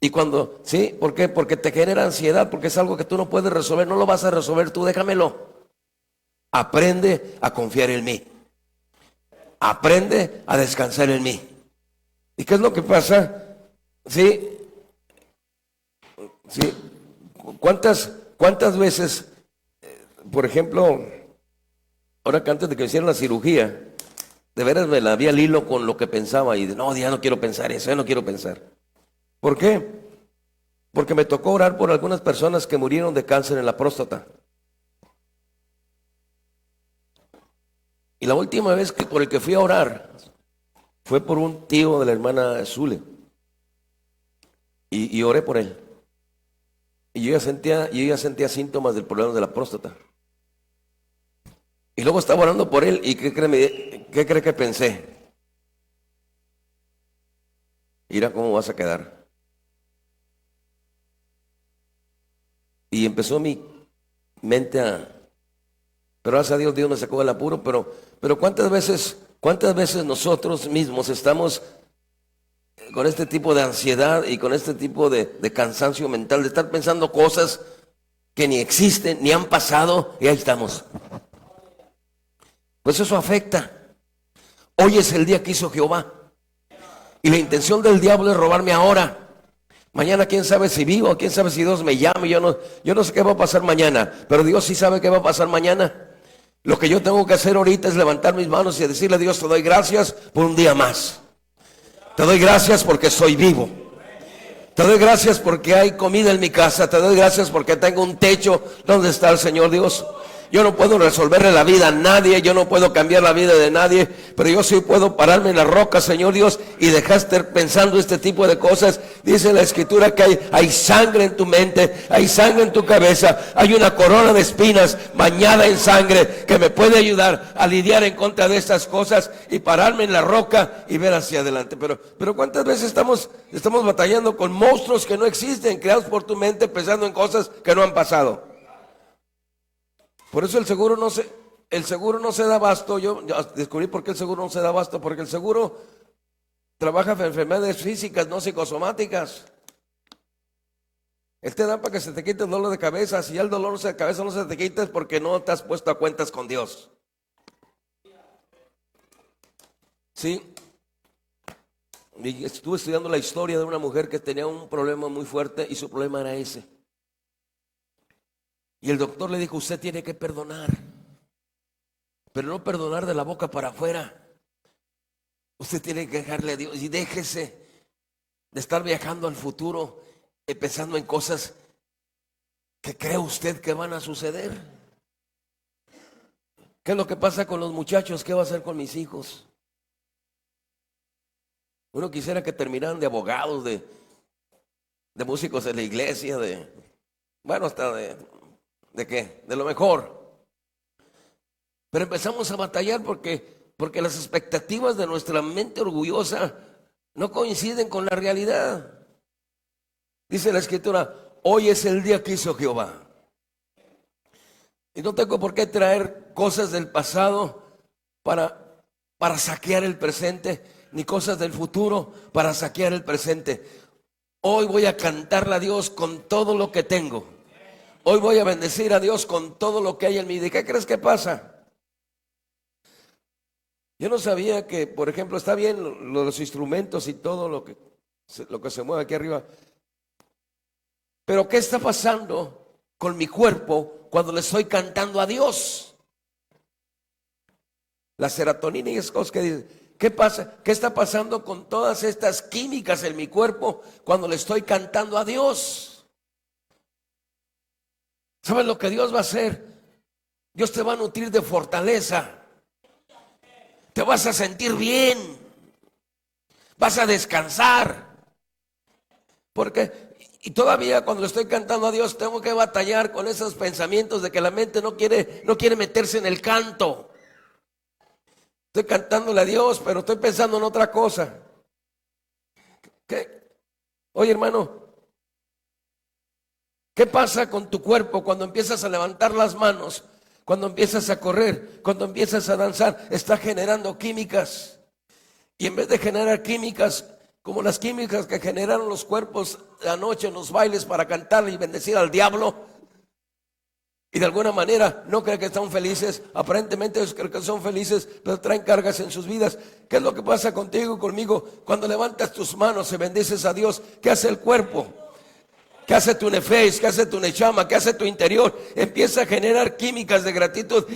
Y cuando, ¿sí? ¿Por qué? Porque te genera ansiedad, porque es algo que tú no puedes resolver, no lo vas a resolver tú, déjamelo. Aprende a confiar en mí. Aprende a descansar en mí. ¿Y qué es lo que pasa? ¿Sí? ¿Sí? ¿Cuántas veces, por ejemplo, ahora que antes de que me hicieran la cirugía, de veras me la había al hilo con lo que pensaba y no, ya no quiero pensar eso, ya no quiero pensar. ¿Por qué? Porque me tocó orar por algunas personas que murieron de cáncer en la próstata. Y la última vez por el que fui a orar fue por un tío de la hermana Zule. Y oré por él. Y yo ya sentía síntomas del problema de la próstata. Y luego estaba orando por él y ¿qué cree que pensé? mira cómo vas a quedar. Y empezó mi mente pero gracias a Dios, Dios me sacó del apuro, pero ¿cuántas veces nosotros mismos estamos con este tipo de ansiedad y con este tipo de cansancio mental, de estar pensando cosas que ni existen, ni han pasado, y ahí estamos? Pues eso afecta. Hoy es el día que hizo Jehová, y la intención del diablo es robarme ahora. Mañana quién sabe si vivo, quién sabe si Dios me llame. Yo no sé qué va a pasar mañana, pero Dios sí sabe qué va a pasar mañana. Lo que yo tengo que hacer ahorita es levantar mis manos y decirle a Dios: te doy gracias por un día más. Te doy gracias porque soy vivo. Te doy gracias porque hay comida en mi casa. Te doy gracias porque tengo un techo donde está el Señor Dios. Yo no puedo resolverle la vida a nadie, yo no puedo cambiar la vida de nadie, pero yo sí puedo pararme en la roca, Señor Dios, y dejar de estar pensando este tipo de cosas. Dice la Escritura que hay sangre en tu mente, hay sangre en tu cabeza, hay una corona de espinas bañada en sangre que me puede ayudar a lidiar en contra de estas cosas y pararme en la roca y ver hacia adelante. Pero ¿cuántas veces estamos batallando con monstruos que no existen, creados por tu mente, pensando en cosas que no han pasado? Por eso el seguro no se da abasto. Yo descubrí por qué el seguro no se da abasto, porque el seguro trabaja en enfermedades físicas, no psicosomáticas. Él te da para que se te quite el dolor de cabeza. Si ya el dolor de cabeza no se te quita, es porque no te has puesto a cuentas con Dios. Sí. Y estuve estudiando la historia de una mujer que tenía un problema muy fuerte, y su problema era ese. Y el doctor le dijo: usted tiene que perdonar, pero no perdonar de la boca para afuera. Usted tiene que dejarle a Dios y déjese de estar viajando al futuro y pensando en cosas que cree usted que van a suceder. ¿Qué es lo que pasa con los muchachos? ¿Qué va a hacer con mis hijos? Uno quisiera que terminaran de abogados, de músicos de la iglesia, hasta ¿de qué? De lo mejor. Pero empezamos a batallar porque las expectativas de nuestra mente orgullosa no coinciden con la realidad. Dice la Escritura: hoy es el día que hizo Jehová. Y no tengo por qué traer cosas del pasado para saquear el presente, ni cosas del futuro para saquear el presente. Hoy voy a cantarle a Dios con todo lo que tengo. Hoy voy a bendecir a Dios con todo lo que hay en mí. ¿De qué crees que pasa? Yo no sabía que, por ejemplo, está bien los instrumentos y todo lo que se mueve aquí arriba, pero ¿qué está pasando con mi cuerpo cuando le estoy cantando a Dios? La serotonina y esas cosas que dicen. ¿Qué pasa? ¿Qué está pasando con todas estas químicas en mi cuerpo cuando le estoy cantando a Dios? ¿Sabes lo que Dios va a hacer? Dios te va a nutrir de fortaleza. Te vas a sentir bien. Vas a descansar. Y todavía cuando le estoy cantando a Dios tengo que batallar con esos pensamientos de que la mente no quiere meterse en el canto. Estoy cantándole a Dios, pero estoy pensando en otra cosa. Oye, hermano, ¿qué pasa con tu cuerpo cuando empiezas a levantar las manos, cuando empiezas a correr, cuando empiezas a danzar? Está generando químicas. Y en vez de generar químicas como las químicas que generaron los cuerpos anoche en los bailes para cantar y bendecir al diablo, y de alguna manera no creen que están felices, aparentemente ellos creen que son felices, pero traen cargas en sus vidas. ¿Qué es lo que pasa contigo y conmigo? Cuando levantas tus manos y bendices a Dios, ¿qué hace el cuerpo? ¿Qué hace tu nefesh? ¿Qué hace tu neshama? ¿Qué hace tu interior? Empieza a generar químicas de gratitud.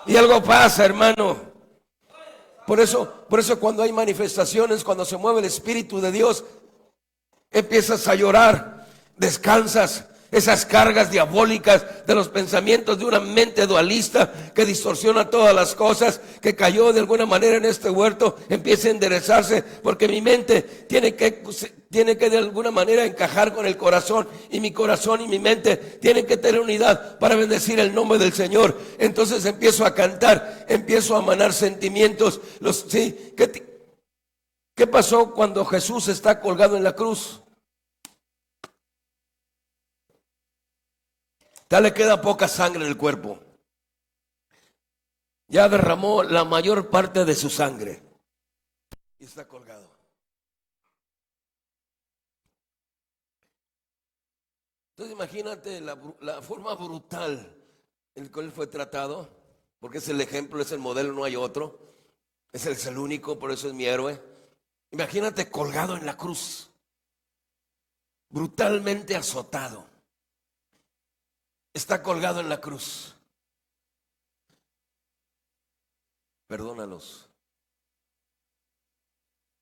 Y algo pasa, hermano. Por eso cuando hay manifestaciones, cuando se mueve el Espíritu de Dios, empiezas a llorar, descansas. Esas cargas diabólicas de los pensamientos de una mente dualista que distorsiona todas las cosas, que cayó de alguna manera en este huerto, empieza a enderezarse, porque mi mente tiene que de alguna manera encajar con el corazón, y mi corazón y mi mente tienen que tener unidad para bendecir el nombre del Señor. Entonces empiezo a cantar, empiezo a manar sentimientos, ¿Qué pasó cuando Jesús está colgado en la cruz? Ya le queda poca sangre en el cuerpo. Ya derramó la mayor parte de su sangre y está colgado. Entonces imagínate la forma brutal en la cual fue tratado, porque es el ejemplo, es el modelo, no hay otro. Es el único, por eso es mi héroe. Imagínate colgado en la cruz, brutalmente azotado. Está colgado en la cruz. Perdónalos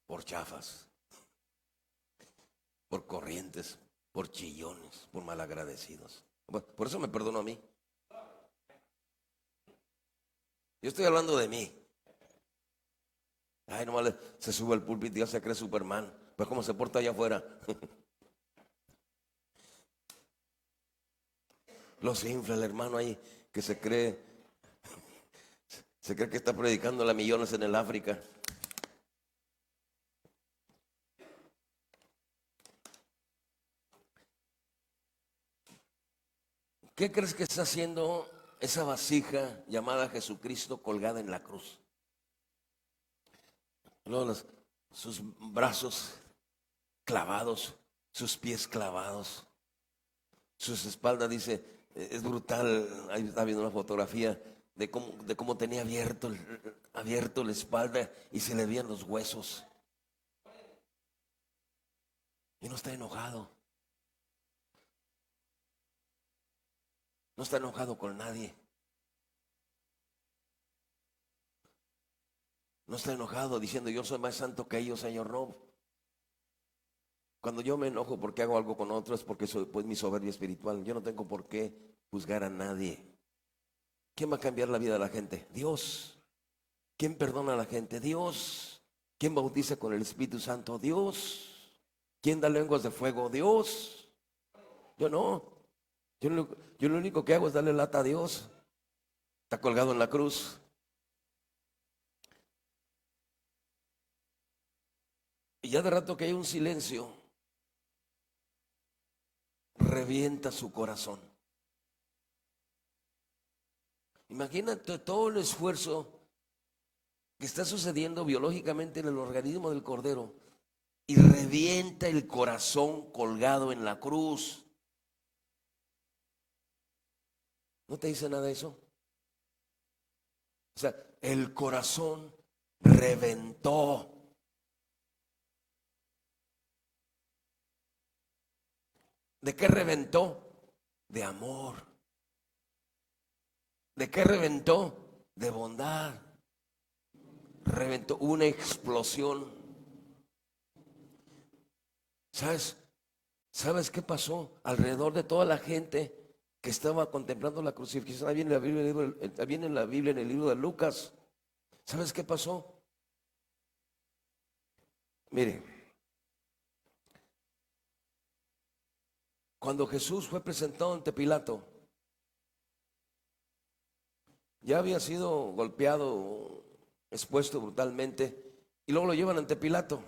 por chafas, por corrientes, por chillones, por malagradecidos. Bueno, por eso me perdono a mí. Yo estoy hablando de mí. Ay, nomás se sube al púlpito y ya se cree Superman. Pues cómo se porta allá afuera. Los infla el hermano ahí que se cree que está predicando a millones en el África. ¿Qué crees que está haciendo esa vasija llamada Jesucristo colgada en la cruz? Luego sus brazos clavados, sus pies clavados, sus espaldas, dice, es brutal. Ahí está viendo una fotografía de cómo tenía abierto la espalda y se le veían los huesos. Y no está enojado. No está enojado con nadie. No está enojado diciendo yo soy más santo que ellos, Señor, no. Cuando yo me enojo porque hago algo con otros es porque soy pues mi soberbia espiritual. Yo no tengo por qué juzgar a nadie. ¿Quién va a cambiar la vida de la gente? Dios. ¿Quién perdona a la gente? Dios. ¿Quién bautiza con el Espíritu Santo? Dios. ¿Quién da lenguas de fuego? Dios. Yo no. Yo lo único que hago es darle lata a Dios. Está colgado en la cruz. Y ya de rato que hay un silencio, revienta su corazón. Imagínate todo el esfuerzo que está sucediendo biológicamente en el organismo del cordero y revienta el corazón colgado en la cruz. ¿No te dice nada eso? O sea, el corazón reventó. ¿De qué reventó? De amor. ¿De qué reventó? De bondad. Reventó una explosión. ¿Sabes qué pasó? Alrededor de toda la gente que estaba contemplando la crucifixión, ahí viene en la Biblia, en el libro de Lucas. ¿Sabes qué pasó? Mire, cuando Jesús fue presentado ante Pilato, ya había sido golpeado, expuesto brutalmente, y luego lo llevan ante Pilato.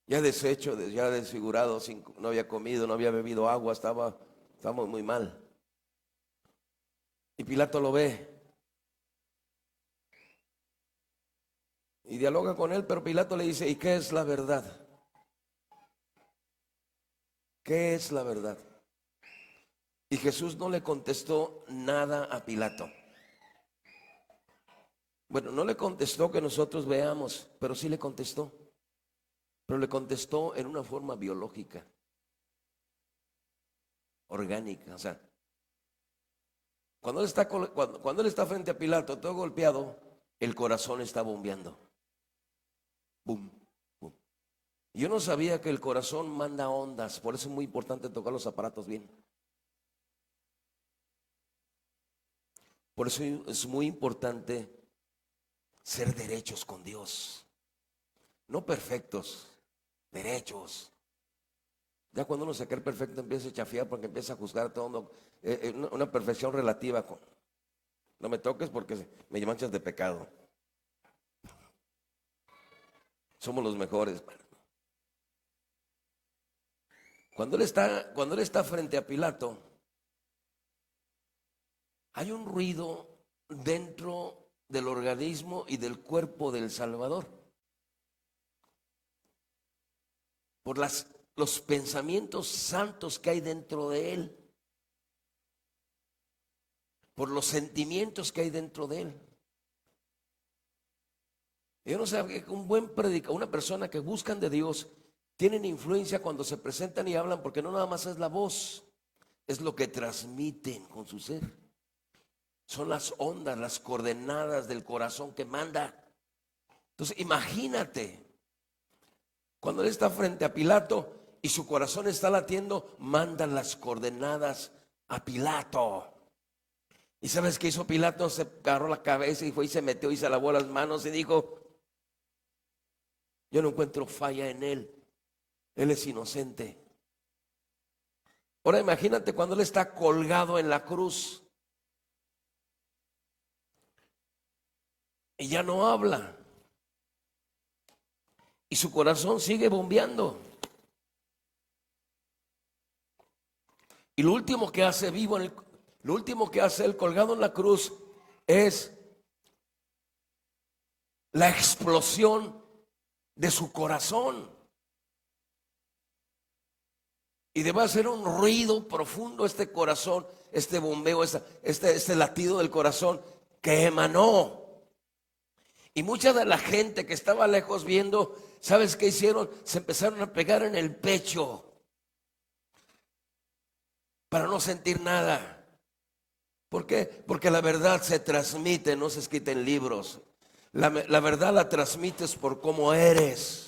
Ya deshecho, ya desfigurado, no había comido, no había bebido agua, estaba muy mal. Y Pilato lo ve y dialoga con él, pero Pilato le dice, ¿y qué es la verdad? ¿Qué es la verdad? Y Jesús no le contestó nada a Pilato. Bueno, no le contestó que nosotros veamos, pero sí le contestó. Pero le contestó en una forma biológica, orgánica. O sea, cuando él está frente a Pilato, todo golpeado, el corazón está bombeando. Bum, bum. Y yo no sabía que el corazón manda ondas, por eso es muy importante tocar los aparatos bien. Por eso es muy importante ser derechos con Dios. No perfectos, derechos. Ya cuando uno se cree perfecto empieza a chafiar porque empieza a juzgar todo. Una perfección relativa. No me toques porque me manchas de pecado. Somos los mejores. Cuando él está frente a Pilato, hay un ruido dentro del organismo y del cuerpo del Salvador. Por los pensamientos santos que hay dentro de él. Por los sentimientos que hay dentro de él. Yo no sé que un buen predicador, una persona que buscan de Dios, tienen influencia cuando se presentan y hablan, porque no nada más es la voz, es lo que transmiten con su ser. Son las ondas, las coordenadas del corazón que manda. Entonces imagínate, cuando él está frente a Pilato y su corazón está latiendo, mandan las coordenadas a Pilato. ¿Y sabes qué hizo Pilato? Se agarró la cabeza y fue y se metió y se lavó las manos y dijo: yo no encuentro falla en él. Él es inocente. Ahora imagínate cuando él está colgado en la cruz y ya no habla y su corazón sigue bombeando. Y lo último que hace lo último que hace él colgado en la cruz es la explosión de su corazón. Y debe hacer un ruido profundo este corazón, este bombeo, este latido del corazón que emanó. Y mucha de la gente que estaba lejos viendo, ¿sabes qué hicieron? Se empezaron a pegar en el pecho para no sentir nada. ¿Por qué? Porque la verdad se transmite, no se escrita en libros. La verdad la transmites por cómo eres,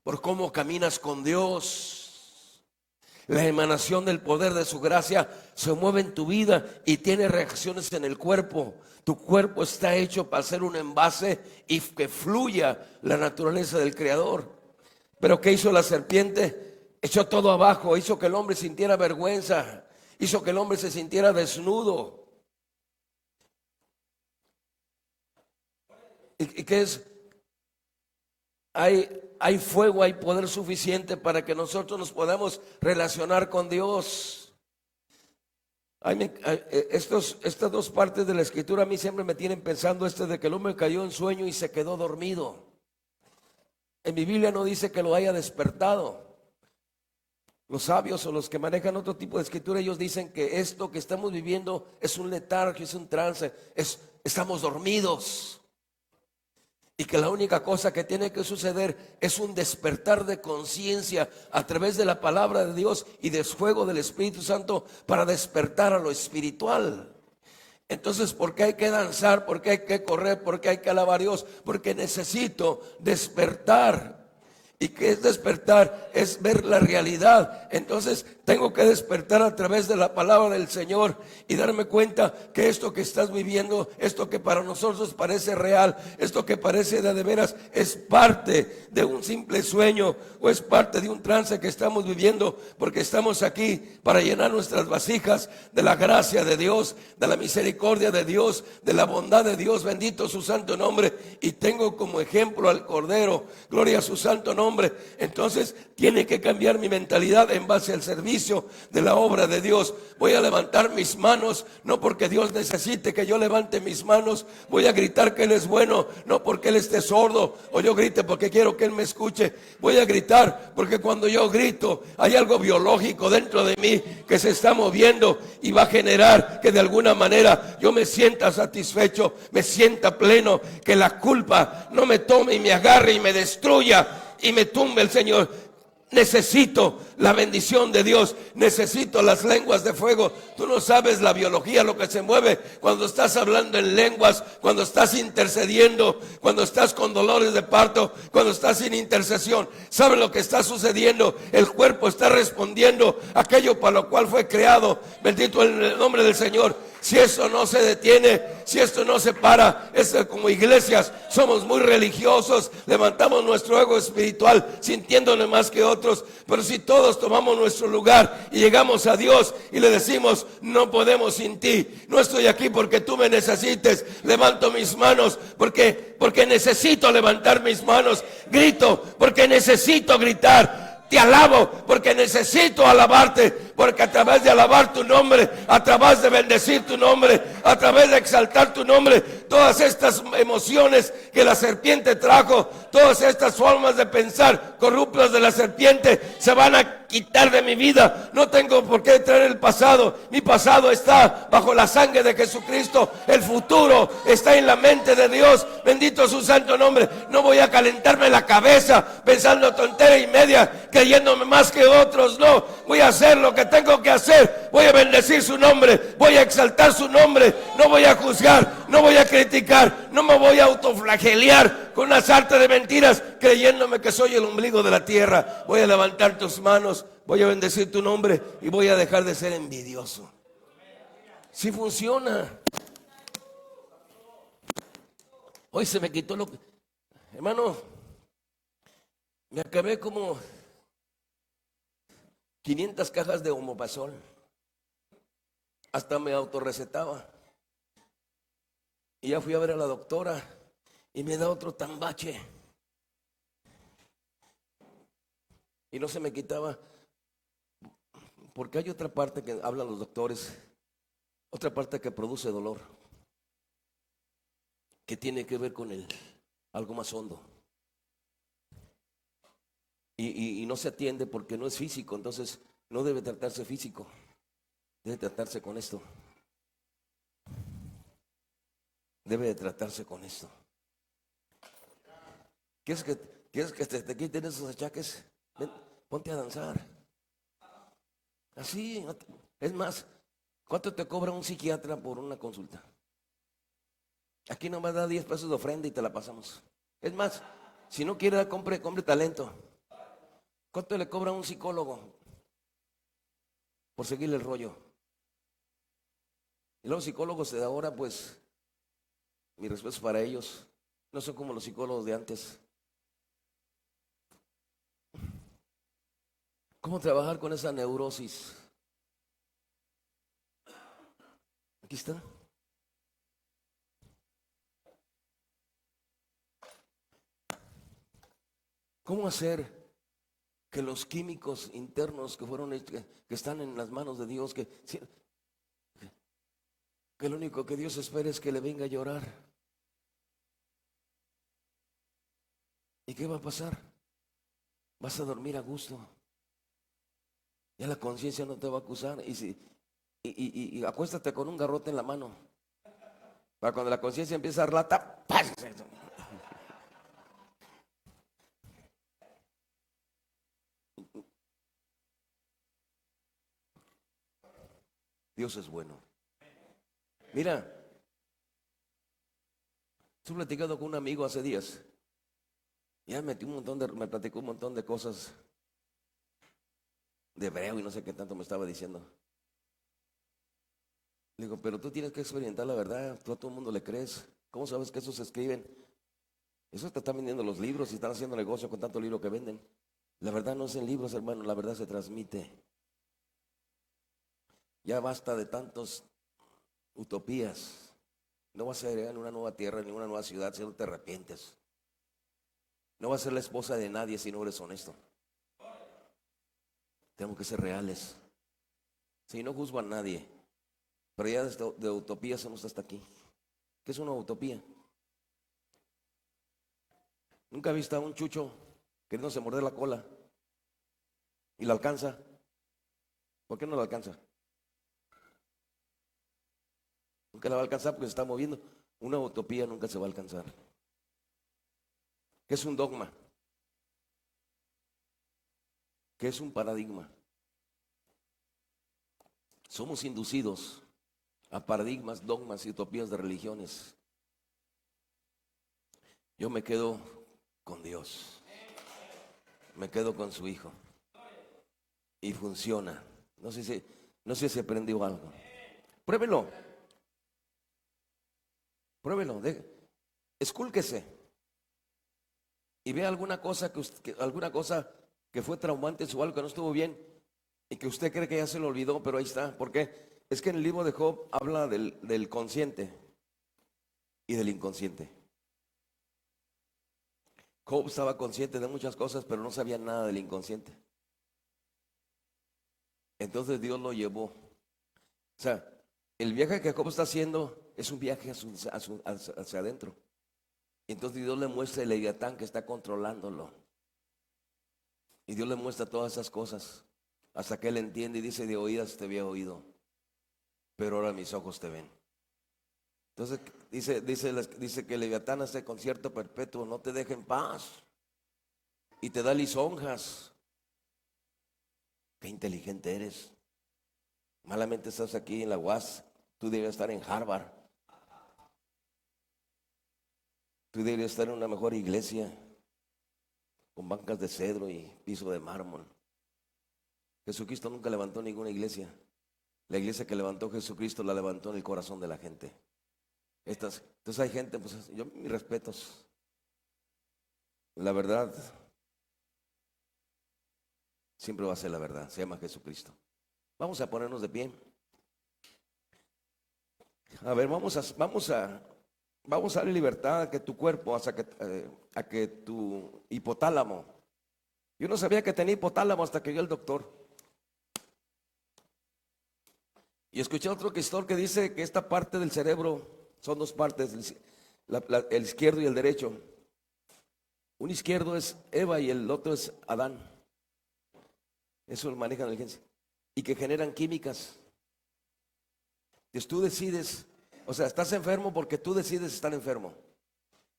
por cómo caminas con Dios. La emanación del poder de su gracia se mueve en tu vida y tiene reacciones en el cuerpo. Tu cuerpo está hecho para ser un envase y que fluya la naturaleza del Creador. Pero ¿qué hizo la serpiente? Echó todo abajo, hizo que el hombre sintiera vergüenza, hizo que el hombre se sintiera desnudo. ¿Y qué es? Hay fuego, hay poder suficiente para que nosotros nos podamos relacionar con Dios. Estas dos partes de la escritura a mí siempre me tienen pensando de que el hombre cayó en sueño y se quedó dormido. En mi Biblia no dice que lo haya despertado. Los sabios o los que manejan otro tipo de escritura, ellos dicen que esto que estamos viviendo es un letargo, es un trance, estamos dormidos. Y que la única cosa que tiene que suceder es un despertar de conciencia a través de la palabra de Dios y del fuego del Espíritu Santo para despertar a lo espiritual. Entonces, ¿por qué hay que danzar? ¿Por qué hay que correr? ¿Por qué hay que alabar a Dios? Porque necesito despertar. ¿Y qué es despertar? Es ver la realidad. Entonces tengo que despertar a través de la palabra del Señor y darme cuenta que esto que estás viviendo, esto que para nosotros parece real, esto que parece de veras, es parte de un simple sueño o es parte de un trance que estamos viviendo, porque estamos aquí para llenar nuestras vasijas de la gracia de Dios, de la misericordia de Dios, de la bondad de Dios. Bendito su santo nombre. Y tengo como ejemplo al Cordero. Gloria a su santo nombre. Entonces tiene que cambiar mi mentalidad en base al servicio de la obra de Dios. Voy a levantar mis manos, no porque Dios necesite que yo levante mis manos. Voy a gritar que Él es bueno, no porque Él esté sordo o yo grite porque quiero que Él me escuche. Voy a gritar porque cuando yo grito hay algo biológico dentro de mí que se está moviendo y va a generar que de alguna manera yo me sienta satisfecho, me sienta pleno, que la culpa no me tome y me agarre y me destruya y me tumbe el Señor. Necesito la bendición de Dios, necesito las lenguas de fuego. Tú no sabes la biología, lo que se mueve cuando estás hablando en lenguas, cuando estás intercediendo, cuando estás con dolores de parto, cuando estás sin intercesión. ¿Sabes lo que está sucediendo? El cuerpo está respondiendo a aquello para lo cual fue creado. Bendito el nombre del Señor. Si eso no se detiene, si esto no se para, es que como iglesias somos muy religiosos, levantamos nuestro ego espiritual sintiéndonos más que otros. Pero si todos tomamos nuestro lugar y llegamos a Dios y le decimos: no podemos sin ti, no estoy aquí porque tú me necesites, levanto mis manos porque necesito levantar mis manos, grito porque necesito gritar, te alabo porque necesito alabarte, porque a través de alabar tu nombre, a través de bendecir tu nombre, a través de exaltar tu nombre, todas estas emociones que la serpiente trajo, todas estas formas de pensar corruptas de la serpiente se van a quitar de mi vida. No tengo por qué traer el pasado. Mi pasado está bajo la sangre de Jesucristo. El futuro está en la mente de Dios. Bendito su santo nombre. No voy a calentarme la cabeza pensando tontera y media, creyéndome más que otros. No, voy a hacer lo que tengo que hacer. Voy a bendecir su nombre, voy a exaltar su nombre. No voy a juzgar, no voy a criticar, no me voy a autoflagelar con una sarta de mentiras creyéndome que soy el ombligo de la tierra. Voy a levantar tus manos, voy a bendecir tu nombre y voy a dejar de ser envidioso. Si funciona. Hoy se me quitó lo que... Hermano, me acabé como 500 cajas de omeprazol. Hasta me autorrecetaba. Y ya fui a ver a la doctora y me da otro tambache. Y no se me quitaba. Porque hay otra parte que hablan los doctores, otra parte que produce dolor, que tiene que ver con algo más hondo. Y no se atiende porque no es físico, entonces no debe tratarse físico, debe tratarse con esto. Debe de tratarse con esto. ¿Quieres que te quiten esos achaques? Ven, ponte a danzar. Así, es más, ¿cuánto te cobra un psiquiatra por una consulta? Aquí nomás da 10 pesos de ofrenda y te la pasamos. Es más, si no quiere, compre talento. ¿Cuánto le cobra un psicólogo por seguirle el rollo? Y los psicólogos de ahora, pues, mi respeto para ellos, no son como los psicólogos de antes. ¿Cómo trabajar con esa neurosis? Aquí está. ¿Cómo hacer que los químicos internos que están en las manos de Dios, que lo único que Dios espera es que le venga a llorar? ¿Y qué va a pasar? Vas a dormir a gusto. Ya la conciencia no te va a acusar. Y acuéstate con un garrote en la mano, para cuando la conciencia empieza a relatar, ¡paz! Dios es bueno. Mira, estuve platicando con un amigo hace días. Ya me platicó un montón de cosas de hebreo y no sé qué tanto me estaba diciendo. Le digo, pero tú tienes que experimentar la verdad. Tú a todo el mundo le crees. ¿Cómo sabes que esos se escriben? Eso te están vendiendo los libros y están haciendo negocio con tanto libro que venden. La verdad no es en libros, hermano, la verdad se transmite. Ya basta de tantas utopías. No vas a llegar en una nueva tierra, en una nueva ciudad si no te arrepientes. No vas a ser la esposa de nadie si no eres honesto. Tenemos que ser reales. Si no juzgo a nadie, pero ya de utopía somos hasta aquí. ¿Qué es una utopía? ¿Nunca has visto a un chucho queriéndose morder la cola y la alcanza? ¿Por qué no la alcanza? Nunca la va a alcanzar porque se está moviendo. Una utopía nunca se va a alcanzar. ¿Qué es un dogma? ¿Qué es un paradigma? Somos inducidos a paradigmas, dogmas y utopías de religiones. Yo me quedo con Dios. Me quedo con su Hijo. Y funciona. No sé si aprendió algo. Pruébelo. Pruébelo, escúlquese y vea alguna cosa alguna cosa que fue traumante o algo que no estuvo bien y que usted cree que ya se lo olvidó, pero ahí está. ¿Por qué? Es que en el libro de Job habla del consciente y del inconsciente. Job estaba consciente de muchas cosas, pero no sabía nada del inconsciente. Entonces Dios lo llevó. O sea, el viaje que Job está haciendo es un viaje hacia adentro. Entonces Dios le muestra el Leviatán que está controlándolo. Y Dios le muestra todas esas cosas hasta que él entiende y dice: de oídas te había oído, pero ahora mis ojos te ven. Entonces dice que el Leviatán hace concierto perpetuo, no te deja en paz y te da lisonjas. Qué inteligente eres. Malamente estás aquí en la UAS, tú debes estar en Harvard. Tú deberías estar en una mejor iglesia, con bancas de cedro y piso de mármol. Jesucristo nunca levantó ninguna iglesia. La iglesia que levantó Jesucristo la levantó en el corazón de la gente. Entonces hay gente, pues yo mis respetos. La verdad siempre va a ser la verdad, se llama Jesucristo. Vamos a ponernos de pie. A ver, vamos a darle libertad a que tu cuerpo, a que tu hipotálamo. Yo no sabía que tenía hipotálamo hasta que vio el doctor. Y escuché otro escritor que dice que esta parte del cerebro son dos partes, el izquierdo y el derecho. Un izquierdo es Eva y el otro es Adán. Eso lo manejan la ciencia. Y que generan químicas. Entonces tú decides, o sea, estás enfermo porque tú decides estar enfermo.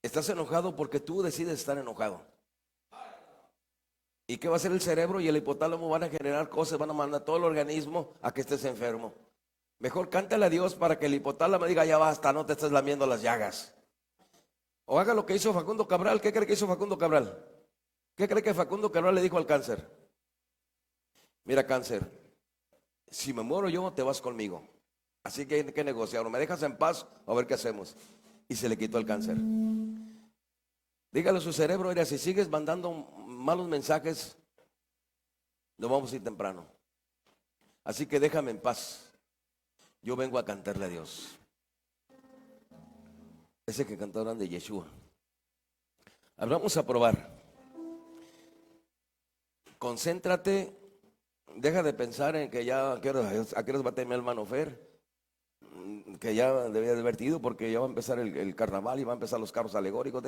Estás enojado porque tú decides estar enojado. ¿Y qué va a hacer el cerebro y el hipotálamo? Van a generar cosas, van a mandar todo el organismo a que estés enfermo. Mejor cántale a Dios para que el hipotálamo diga: ya basta, no te estés lamiendo las llagas. O haga lo que hizo Facundo Cabral. ¿Qué cree que hizo Facundo Cabral? ¿Qué cree que Facundo Cabral le dijo al cáncer? Mira, cáncer, si me muero yo, te vas conmigo. Así que hay que negociar, o me dejas en paz o a ver qué hacemos. Y se le quitó el cáncer. Dígale a su cerebro: mira, si sigues mandando malos mensajes, nos vamos a ir temprano. Así que déjame en paz. Yo vengo a cantarle a Dios. Ese que cantaron de Yeshua. Vamos a probar. Concéntrate. Deja de pensar en que ya a qué horas va a tener mi hermano Fer, que ya debía de haber ido porque ya va a empezar el carnaval y van a empezar los carros alegóricos.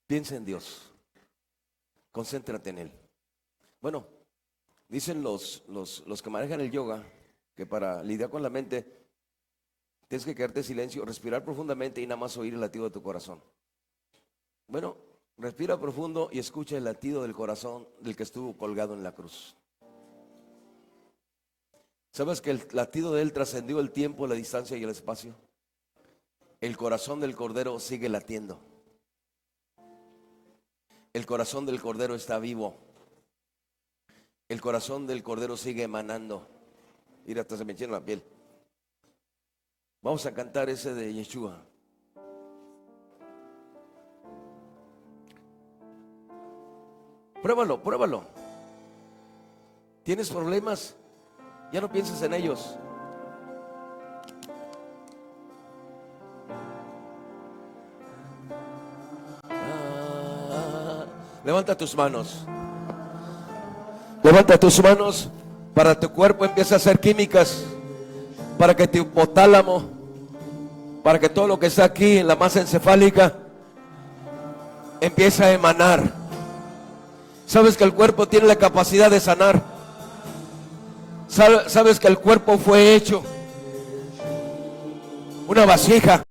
Piensa en Dios, concéntrate en Él. Bueno, dicen los que manejan el yoga que para lidiar con la mente tienes que quedarte en silencio, respirar profundamente y nada más oír el latido de tu corazón. Bueno, respira profundo y escucha el latido del corazón del que estuvo colgado en la cruz. ¿Sabes que el latido de él trascendió el tiempo, la distancia y el espacio? El corazón del Cordero sigue latiendo. El corazón del Cordero está vivo. El corazón del Cordero sigue emanando. Mira, hasta se me enchina la piel. Vamos a cantar ese de Yeshua. Pruébalo, pruébalo. ¿Tienes problemas? Ya no pienses en ellos. Levanta tus manos. Levanta tus manos para tu cuerpo empiece a hacer químicas, para que tu hipotálamo, para que todo lo que está aquí en la masa encefálica empiece a emanar. Sabes que el cuerpo tiene la capacidad de sanar. Sabes que el cuerpo fue hecho una vasija